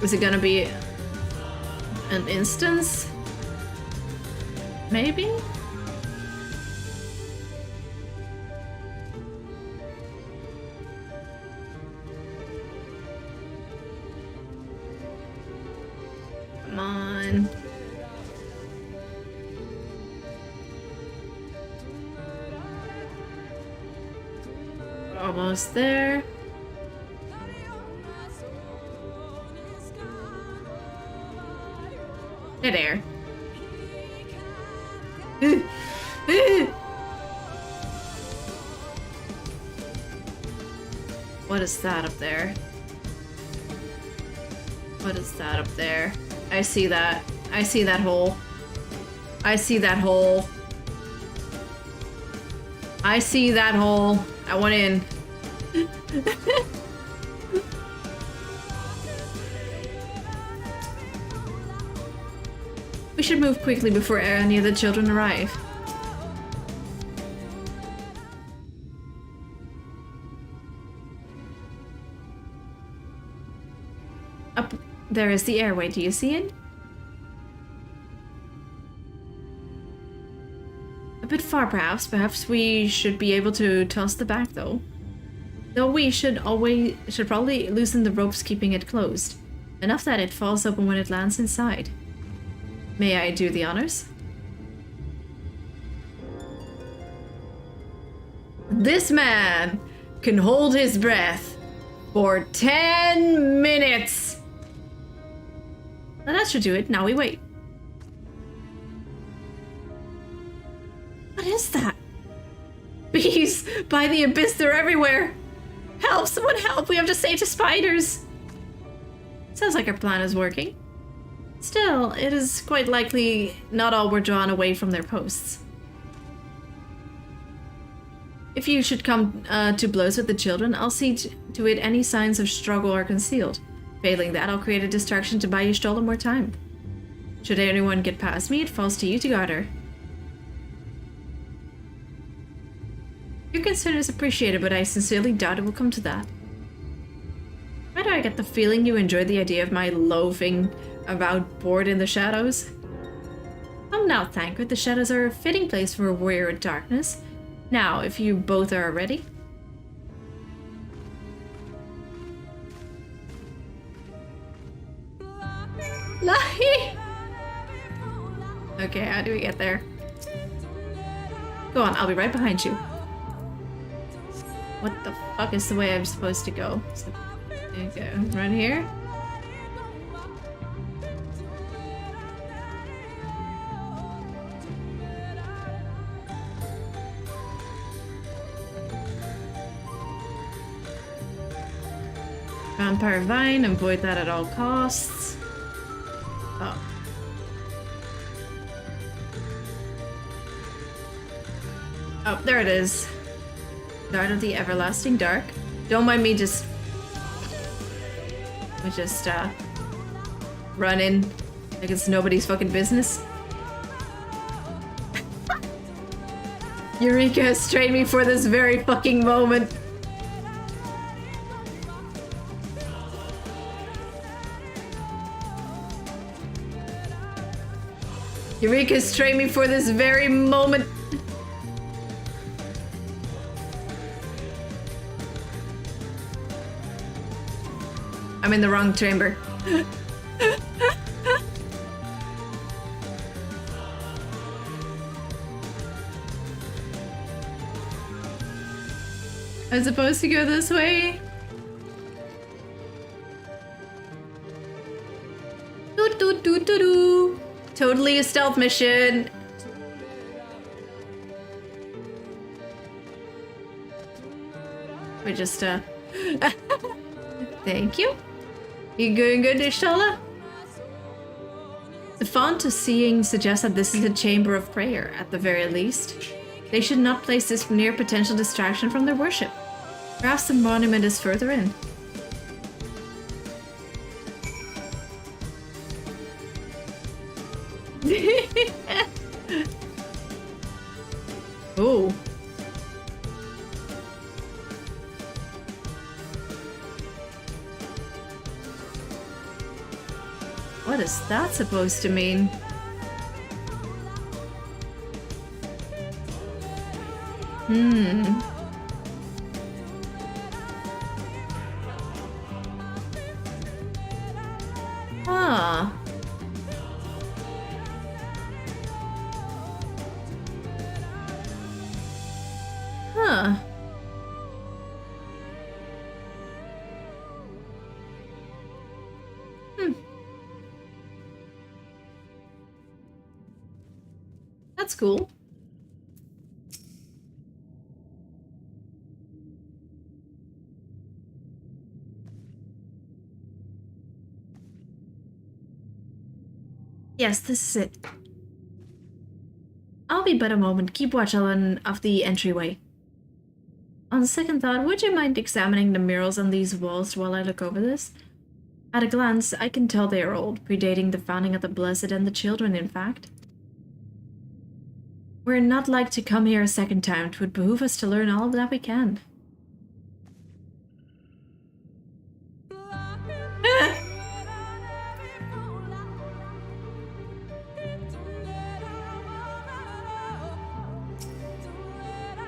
Was it gonna be an instance? Maybe? Come on. almost there. Dead air. What is that up there? What is that up there? I see that. I see that hole. I see that hole. I see that hole. I went in. We should move quickly before any of the children arrive. Up there is the airway. Do you see it? A bit far, perhaps. Perhaps we should be able to toss the bag, though. Though we should probably loosen the ropes keeping it closed. Enough that it falls open when it lands inside. May I do the honors? This man can hold his breath for 10 minutes. Well, that should do it. Now we wait. What is that? Bees by the abyss, they're everywhere. Help, someone help. We have to save the spiders. Sounds like our plan is working. Still, it is quite likely not all were drawn away from their posts. If you should come to blows with the children, I'll see to it any signs of struggle are concealed. Failing that, I'll create a distraction to buy you Stola more time. Should anyone get past me, it falls to you to guard her. Your concern is appreciated, but I sincerely doubt it will come to that. Why do I get the feeling you enjoyed the idea of my loafing about bored in the shadows? Come now, Thancred. The shadows are a fitting place for a warrior in darkness. Now, if you both are ready. Lahi! Okay, how do we get there? Go on, I'll be right behind you. What the fuck is the way I'm supposed to go? So, there you go. Right here? Vampire Vine, avoid that at all costs. Oh. Oh, there it is. Guard of the Everlasting Dark. Don't mind me just run in like it's nobody's fucking business. Eureka has trained me for this very fucking moment. Eureka's trained me for this very moment. I'm in the wrong chamber. I'm supposed to go this way? Doo-doo-doo-doo-doo. Totally a stealth mission. We just, Thank you. You doing good, Ishtola? The font to seeing suggests that this is a chamber of prayer, at the very least. They should not place this near potential distraction from their worship. Perhaps the monument is further in. Ooh. What is that supposed to mean? Huh. Huh. That's cool. Yes, this is it. I'll be but a moment. Keep watch of the entryway. On second thought, would you mind examining the murals on these walls while I look over this? At a glance, I can tell they are old, predating the founding of the Blessed and the Children, in fact. We're not like to come here a second time. It would behoove us to learn all that we can.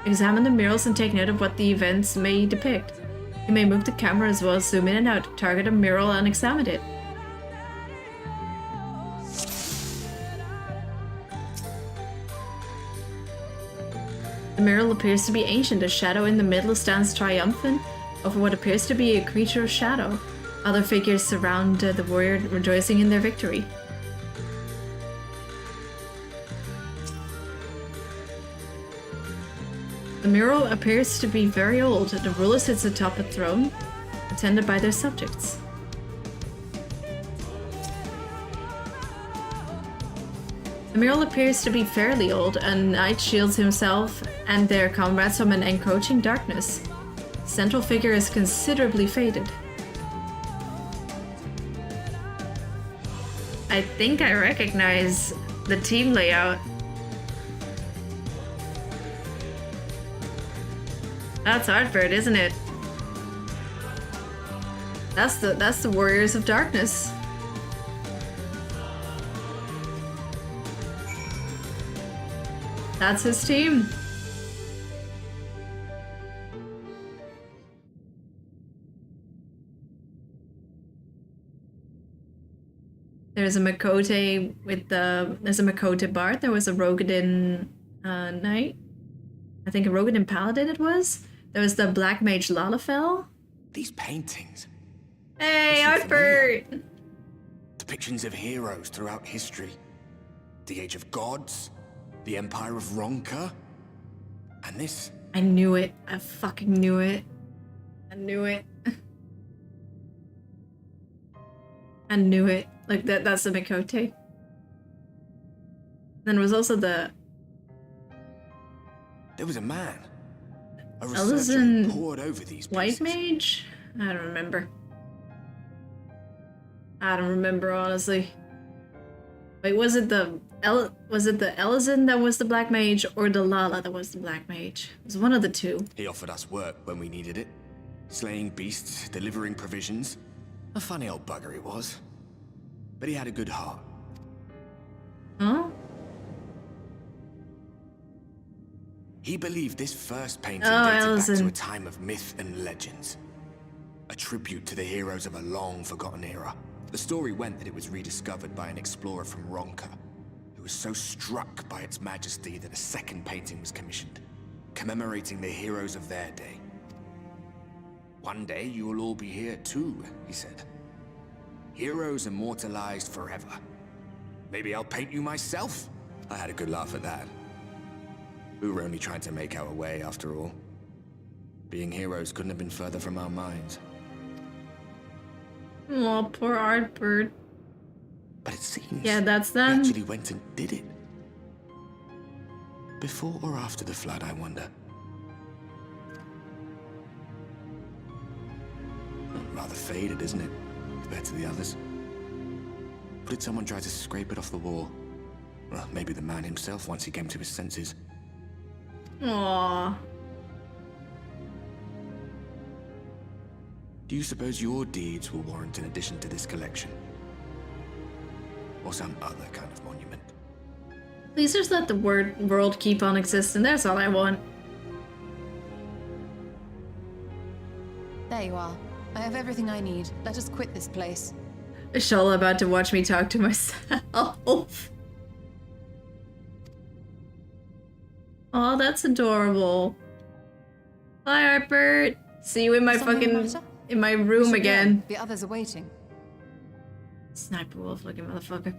Examine the murals and take note of what the events may depict. You may move the camera as well as zoom in and out, target a mural and examine it. The mural appears to be ancient. A shadow in the middle stands triumphant over what appears to be a creature of shadow. Other figures surround the warrior, rejoicing in their victory. The mural appears to be very old. The ruler sits atop a throne, attended by their subjects. The mural appears to be fairly old. A knight shields himself and their comrades from an encroaching darkness. The central figure is considerably faded. I think I recognize the team layout. That's Hartford, isn't it? That's the Warriors of Darkness. That's his team. There's a Makote with the... There's a Makote Bard. There was a Rogadin Knight. I think a Rogadin Paladin it was. There was the Black Mage Lalafell. These paintings. Hey, Hartford! Depictions of heroes throughout history. The Age of Gods. The Empire of Ronka. And this. I knew it. I fucking knew it. I knew it. I knew it. Like, that's the Makote. Then there was also the... There was a man. A Elizin researcher pored over these White pieces. Mage? I don't remember. I don't remember, honestly. Wait, was it the Elizin that was the Black Mage, or the Lala that was the Black Mage? It was one of the two. He offered us work when we needed it. Slaying beasts, delivering provisions. A funny old bugger he was. But he had a good heart. Huh? He believed this first painting dated back to a time of myth and legends. A tribute to the heroes of a long-forgotten era. The story went that it was rediscovered by an explorer from Ronka, who was so struck by its majesty that a second painting was commissioned, commemorating the heroes of their day. One day you will all be here too, he said. Heroes immortalized forever. Maybe I'll paint you myself? I had a good laugh at that. We were only trying to make our way, after all. Being heroes couldn't have been further from our minds. Oh, poor Artbird. But it seems... Yeah, that's them. He actually went and did it. Before or after the flood, I wonder. Rather faded, isn't it? Compared to the others. Or did someone try to scrape it off the wall? Well, maybe the man himself once he came to his senses. Aww. Do you suppose your deeds will warrant an addition to this collection? Or some other kind of monument? Please just let the world keep on existing. That's all I want. There you are. I have everything I need. Let us quit this place. Is Shola about to watch me talk to myself? Oh, that's adorable. Hi, Hartbert. See you in my in my room again. The others are waiting. Sniper wolf looking motherfucker.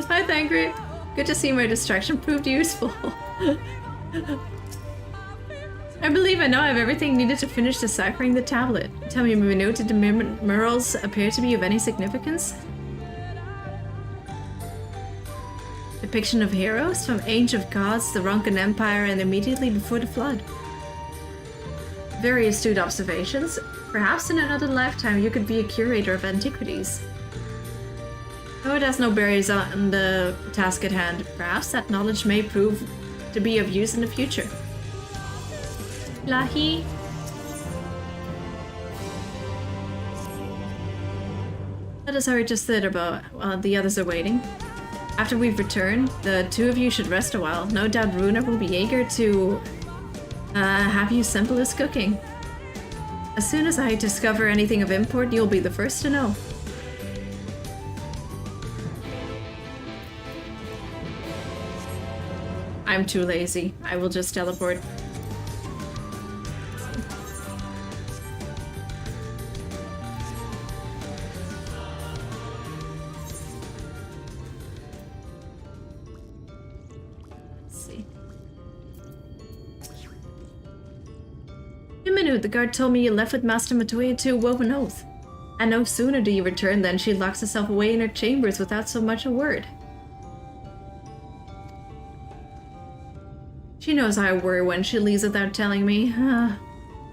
Hi, Thankrit. Good to see my distraction proved useful. I believe I know I have everything needed to finish deciphering the tablet. Tell me, Mino, did the murals appear to be of any significance? Depiction of heroes from Age of Gods, the Ronkan Empire, and immediately before the Flood. Very astute observations. Perhaps in another lifetime you could be a curator of antiquities. Though it has no bearings on the task at hand, perhaps that knowledge may prove to be of use in the future. Lahi. Let us hurry just sit about while the others are waiting. After we've returned, the two of you should rest a while. No doubt Runa will be eager to have you sample his cooking. As soon as I discover anything of import, you'll be the first to know. I'm too lazy. I will just teleport. The guard told me you left with Master Matoya to wove an oath. And no sooner do you return than she locks herself away in her chambers without so much a word. She knows I worry when she leaves without telling me.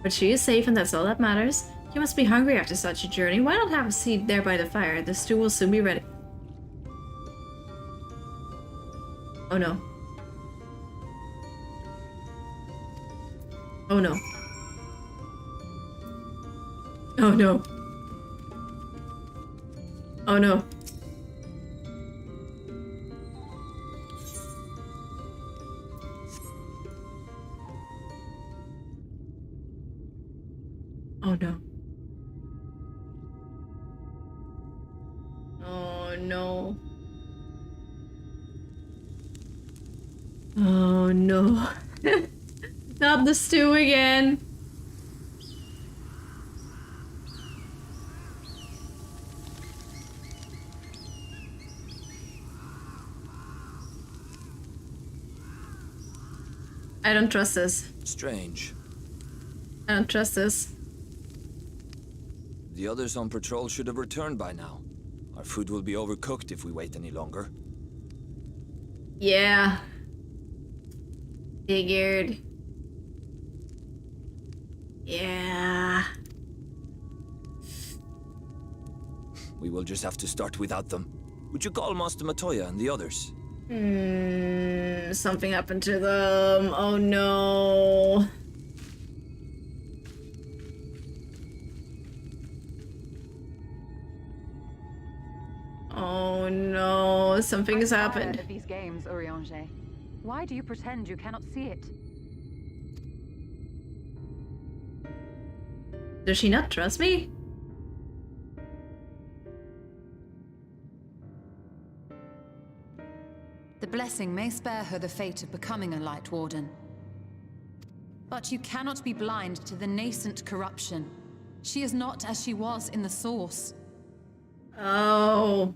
But she is safe and that's all that matters. You must be hungry after such a journey. Why not have a seat there by the fire? The stew will soon be ready. Oh no. Oh no. Oh no. Oh no. Oh no. Oh no. Oh no. Not the stew again. I don't trust this. Strange. I don't trust this. The others on patrol should have returned by now. Our food will be overcooked if we wait any longer. Yeah. Figured. Yeah. We will just have to start without them. Would you call Master Matoya and the others? Something happened to them. Oh no. Oh no, something has happened. Of these games, Urianger. Why do you pretend you cannot see it? Does she not trust me? The blessing may spare her the fate of becoming a Light Warden. But you cannot be blind to the nascent corruption. She is not as she was in the Source. Oh.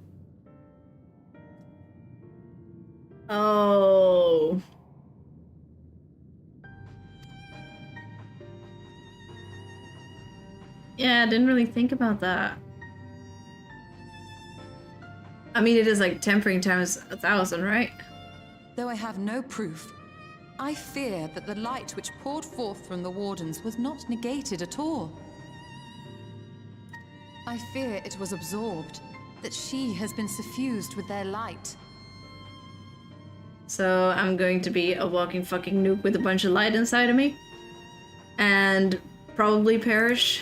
Oh. Yeah, I didn't really think about that. I mean, it is like tempering times 1,000, right? Though I have no proof, I fear that the light which poured forth from the Wardens was not negated at all. I fear it was absorbed, that she has been suffused with their light. So I'm going to be a walking fucking nuke with a bunch of light inside of me? And probably perish?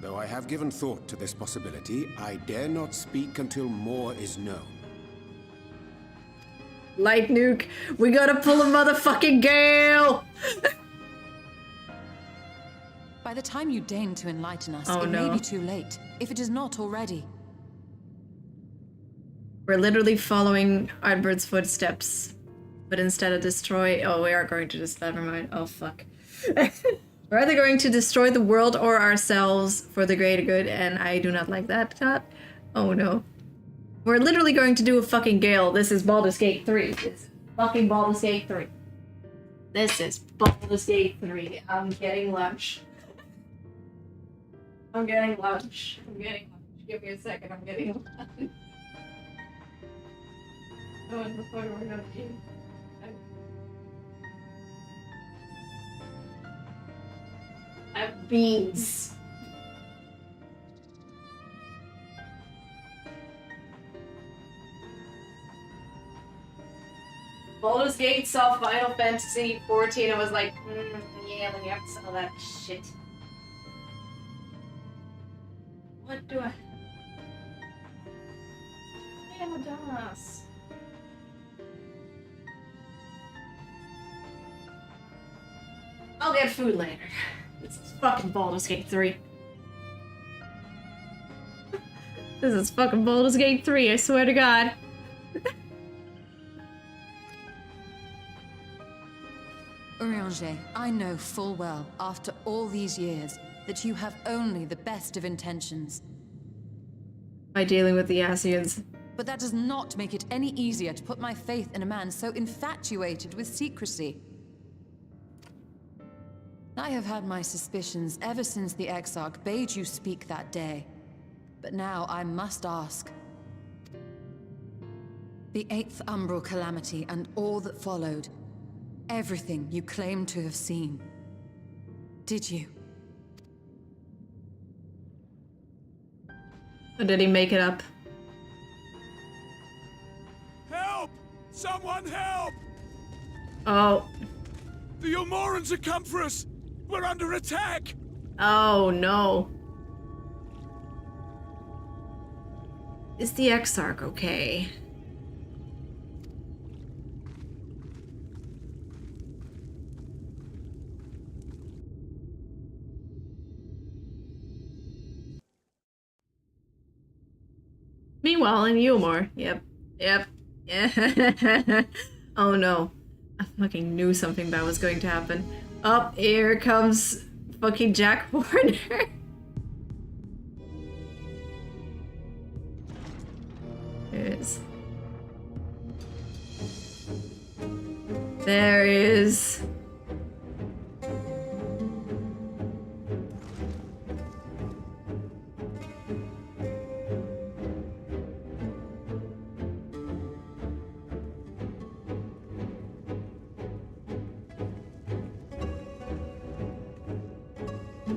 Though I have given thought to this possibility, I dare not speak until more is known. Light nuke, we gotta pull a motherfucking gale! By the time you deign to enlighten us, it may be too late, if it is not already. We're literally following Ardbird's footsteps. but instead of destroy... Oh, we are going to just... Never mind. Oh, fuck. We're either going to destroy the world or ourselves for the greater good, and I do not like that thought. Oh, no. We're literally going to do a fucking gale. This is Baldur's Gate 3. It's fucking Baldur's Gate 3. This is Baldur's Gate 3. I'm getting lunch. I'm getting lunch. Give me a second. I'm getting lunch. What the fuck are we gonna do? I have beans. Baldur's Gate saw Final Fantasy 14 and was like, yeah, let me have some of that shit. What do I... Damn, a dumbass. I'll get food later. This is fucking Baldur's Gate 3. This is fucking Baldur's Gate 3, I swear to God. Urianger, I know full well, after all these years, that you have only the best of intentions. By dealing with the Asians. But that does not make it any easier to put my faith in a man so infatuated with secrecy. I have had my suspicions ever since the Exarch bade you speak that day. But now I must ask. The 8th Umbral Calamity and all that followed. Everything you claim to have seen. Did you? Or did he make it up? Help! Someone help! Oh. The Ilmorans have come for us! We're under attack! Oh no. Is the Exarch okay? Meanwhile, in Eulmore. Yep. Yeah. Oh no. I fucking knew something bad was going to happen. Up, here comes fucking Jack Horner. There is. There is.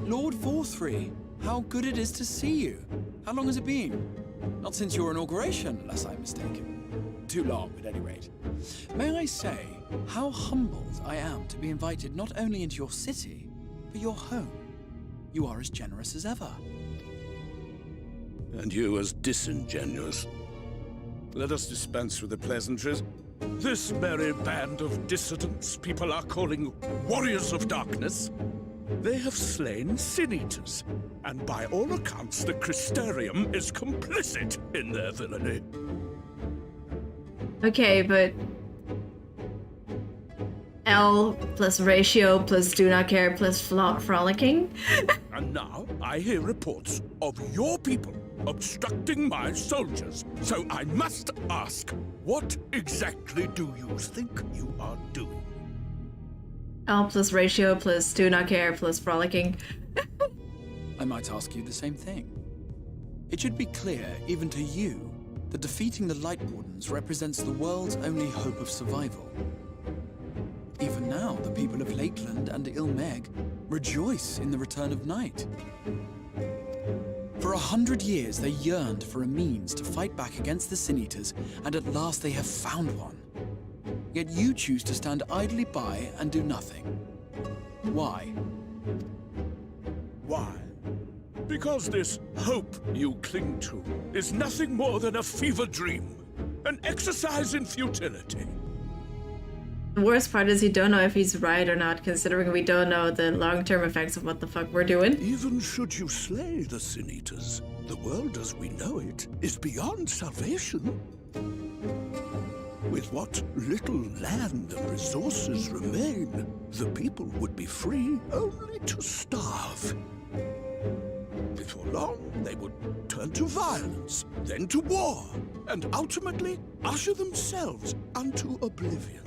Lord Forthry, how good it is to see you. How long has it been? Not since your inauguration, unless I'm mistaken. Too long, at any rate. May I say how humbled I am to be invited not only into your city, but your home. You are as generous as ever. And you as disingenuous. Let us dispense with the pleasantries. This merry band of dissidents people are calling Warriors of Darkness. They have slain Sin-Eaters, and by all accounts the Crystarium is complicit in their villainy. Okay, but... L plus ratio plus do not care plus frolicking? And now I hear reports of your people obstructing my soldiers. So I must ask, what exactly do you think you are doing? L plus ratio plus do not care plus frolicking. I might ask you the same thing. It should be clear, even to you, that defeating the Light Wardens represents the world's only hope of survival. Even now, the people of Lakeland and Ilmeg rejoice in the return of night. For 100 years, they yearned for a means to fight back against the Sin-Eaters, and at last they have found one. Yet you choose to stand idly by and do nothing. Why? Why? Because this hope you cling to is nothing more than a fever dream, an exercise in futility. The worst part is you don't know if he's right or not, considering we don't know the long-term effects of what the fuck we're doing. Even should you slay the Sin-Eaters, the world as we know it is beyond salvation. With what little land and resources remain, the people would be free only to starve. Before long, they would turn to violence, then to war, and ultimately usher themselves unto oblivion.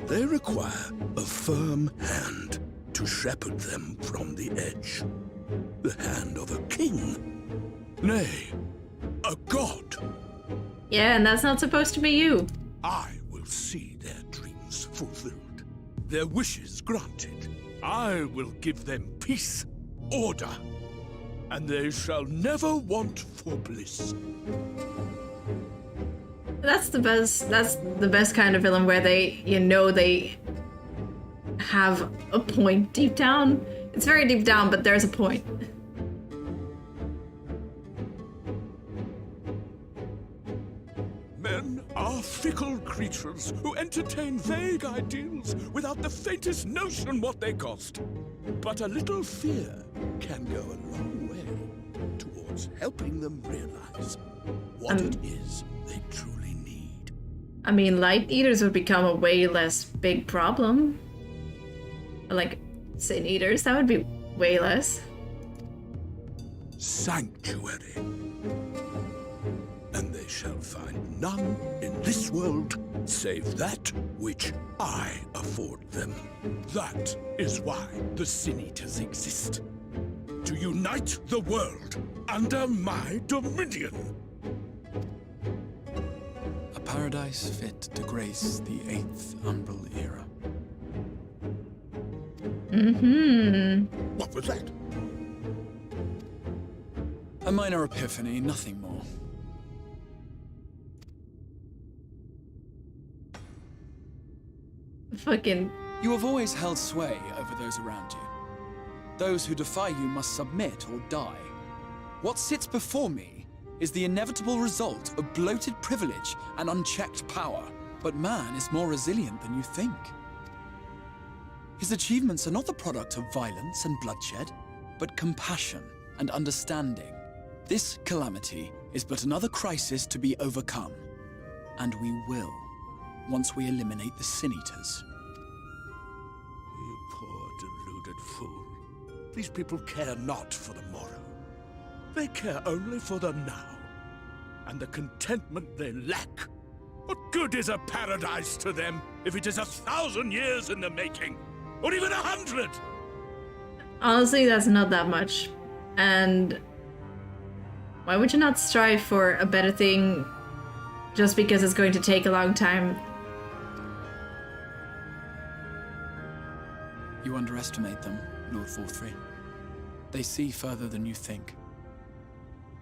They require a firm hand to shepherd them from the edge. The hand of a king. Nay, a god. Yeah, and that's not supposed to be you. I will see their dreams fulfilled, their wishes granted. I will give them peace, order, and they shall never want for bliss. That's the best kind of villain where they, they have a point deep down. It's very deep down, but there's a point. Men are fickle creatures who entertain vague ideals without the faintest notion what they cost. But a little fear can go a long way towards helping them realize what it is they truly need. I mean, light eaters would become a way less big problem. Like, sin eaters, that would be way less. Sanctuary. And they shall find none in this world save that which I afford them. That is why the Sin Eaters exist. To unite the world under my dominion. A paradise fit to grace the 8th Umbral era. What was that? A minor epiphany, nothing more. Fucking... You have always held sway over those around you. Those who defy you must submit or die. What sits before me is the inevitable result of bloated privilege and unchecked power. But man is more resilient than you think. His achievements are not the product of violence and bloodshed, but compassion and understanding. This calamity is but another crisis to be overcome. And we will, once we eliminate the Sin Eaters. You poor deluded fool. These people care not for the morrow. They care only for the now. And the contentment they lack. What good is a paradise to them if it is 1,000 years in the making? Or even 100? Honestly, that's not that much. And why would you not strive for a better thing just because it's going to take a long time? You underestimate them, Lord 4-3. They see further than you think.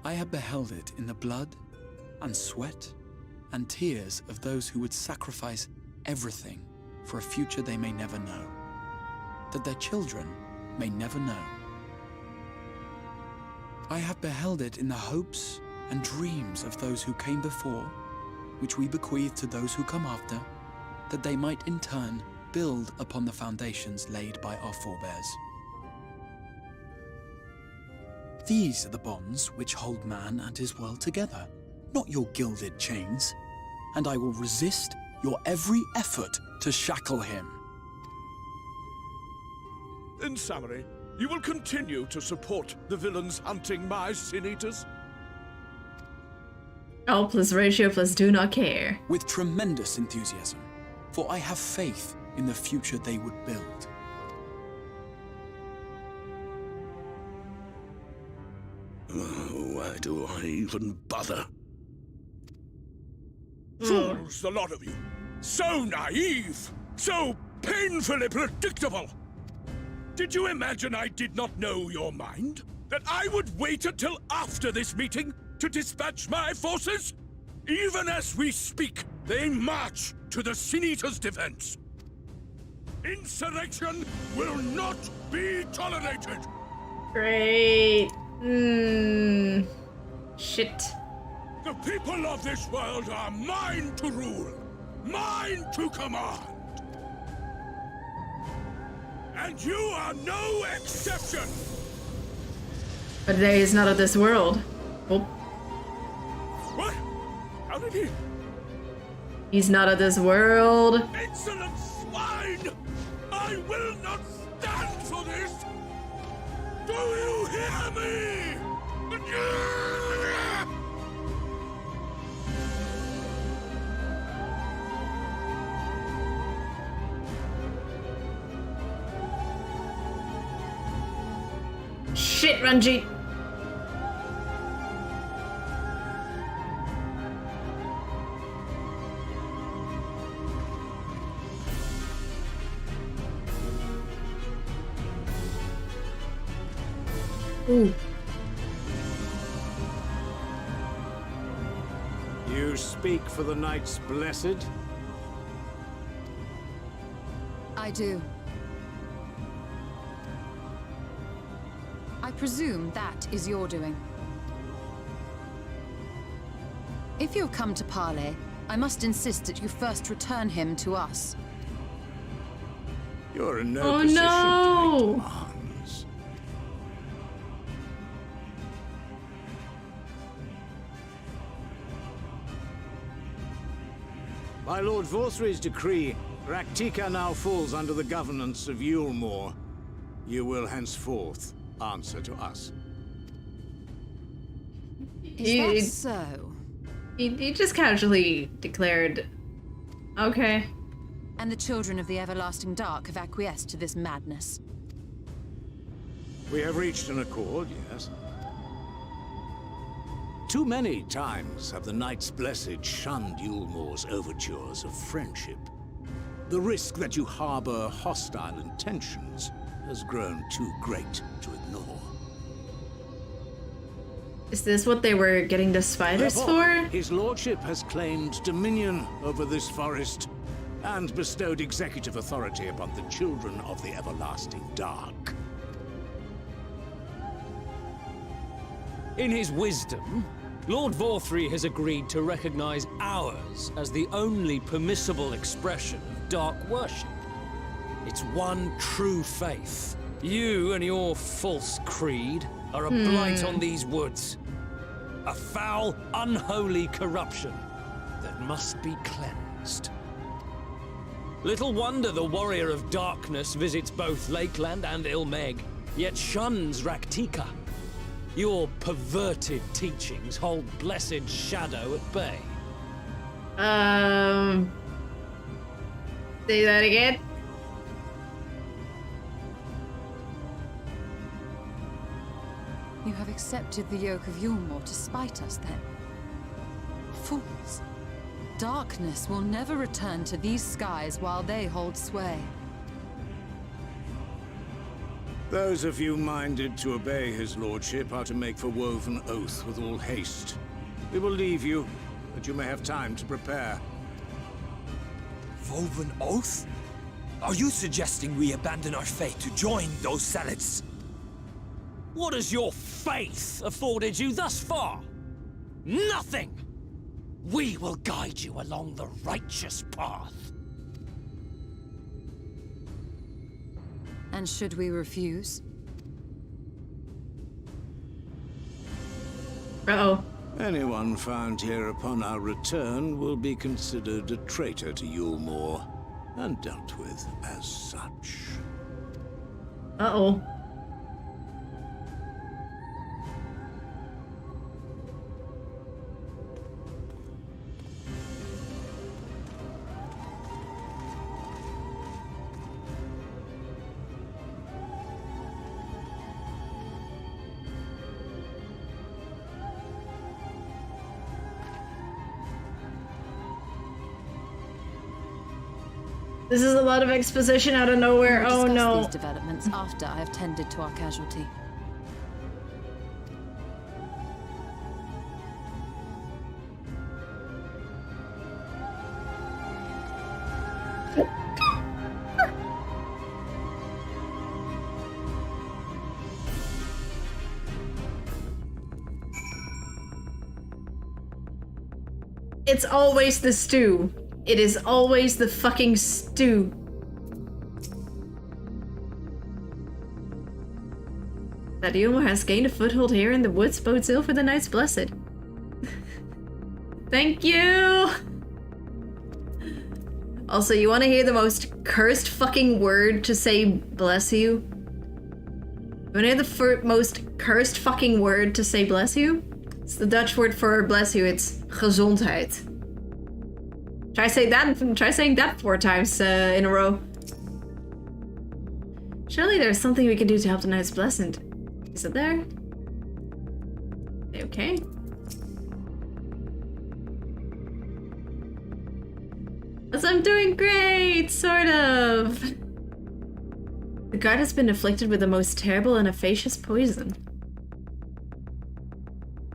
I have beheld it in the blood and sweat and tears of those who would sacrifice everything for a future they may never know, that their children may never know. I have beheld it in the hopes and dreams of those who came before, which we bequeath to those who come after, that they might in turn build upon the foundations laid by our forebears. These are the bonds which hold man and his world together, not your gilded chains, and I will resist your every effort to shackle him. In summary, you will continue to support the villains hunting my Sin Eaters? L plus ratio plus do not care. With tremendous enthusiasm, for I have faith in the future they would build. Why do I even bother? Fools, the lot of you! So naive! So painfully predictable! Did you imagine I did not know your mind? That I would wait until after this meeting to dispatch my forces? Even as we speak, they march to the Sin Eaters' defense. Insurrection will not be tolerated! Great. Shit. The people of this world are mine to rule, mine to command. And you are no exception! But he is not of this world. Oh. What? How did he? He's not of this world. Insolent swine! I will not stand for this! Do you hear me? Shit, Ranjit. Ooh. You speak for the Knights Blessed? I do. I presume that is your doing. If you have come to parley, I must insist that you first return him to us. You're in no Oh, position no. to make demands. By Lord Vorthry's decree, Raktika now falls under the governance of Yulmore. You will henceforth answer to us. Is that so? He just casually declared, okay. And the children of the Everlasting Dark have acquiesced to this madness. We have reached an accord, yes. Too many times have the Knights Blessed shunned Yulmore's overtures of friendship. The risk that you harbor hostile intentions has grown too great to ignore. Is this what they were getting the spiders for? His lordship has claimed dominion over this forest and bestowed executive authority upon the children of the Everlasting Dark. In his wisdom, Lord Vorthry has agreed to recognize ours as the only permissible expression of dark worship. It's one true faith. You and your false creed are a blight on these woods. A foul, unholy corruption that must be cleansed. Little wonder the Warrior of Darkness visits both Lakeland and Ilmeg, yet shuns Raktika. Your perverted teachings hold blessed Shadow at bay. Say that again. You have accepted the yoke of Yulmore to spite us, then? Fools. Darkness will never return to these skies while they hold sway. Those of you minded to obey his lordship are to make for Woven Oath with all haste. We will leave you, that you may have time to prepare. Woven Oath? Are you suggesting we abandon our faith to join those zealots? What has your faith afforded you thus far? Nothing! We will guide you along the righteous path. And should we refuse? Uh-oh. Anyone found here upon our return will be considered a traitor to Yulmore, and dealt with as such. Uh-oh. This is a lot of exposition out of nowhere. We will Oh discuss no. these developments after I have tended to our casualty. It's always the stew. It is always the fucking stew. That Yulmore has gained a foothold here in the woods bodes ill for the Knights Blessed. Thank you! Also, you want to hear the most cursed fucking word to say bless you? You want to hear the most cursed fucking word to say bless you? It's the Dutch word for bless you. It's gezondheid. Try saying that 4 times in a row. Surely there's something we can do to help the night's blessed. Is it there? Okay. I'm doing great, sort of. The guard has been afflicted with the most terrible and efficacious poison.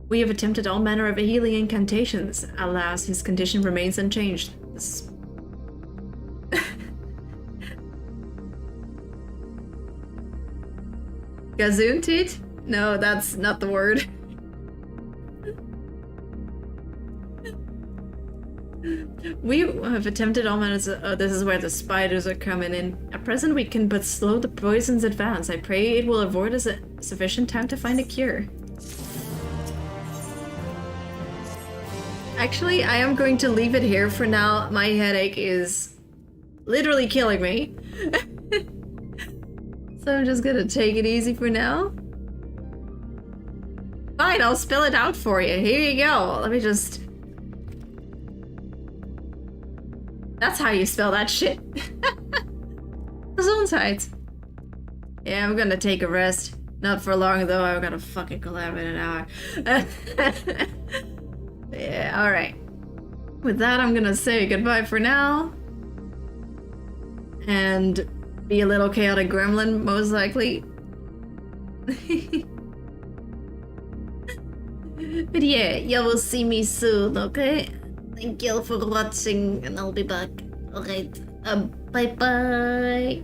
We have attempted all manner of healing incantations. Alas, his condition remains unchanged. Gesundheit? No, that's not the word. We have attempted all manners of... this is where the spiders are coming in. At present, we can but slow the poison's advance. I pray it will afford us sufficient time to find a cure. Actually, I am going to leave it here for now. My headache is literally killing me. So I'm just gonna take it easy for now. Fine, I'll spell it out for you. Here you go. Let me just... That's how you spell that shit. Gesundheit. Yeah, I'm gonna take a rest. Not for long though, I've got a fucking collab in an hour. Yeah, alright. With that, I'm gonna say goodbye for now. And be a little chaotic gremlin, most likely. But yeah, you will see me soon, okay? Thank you for watching, and I'll be back. Alright, bye-bye.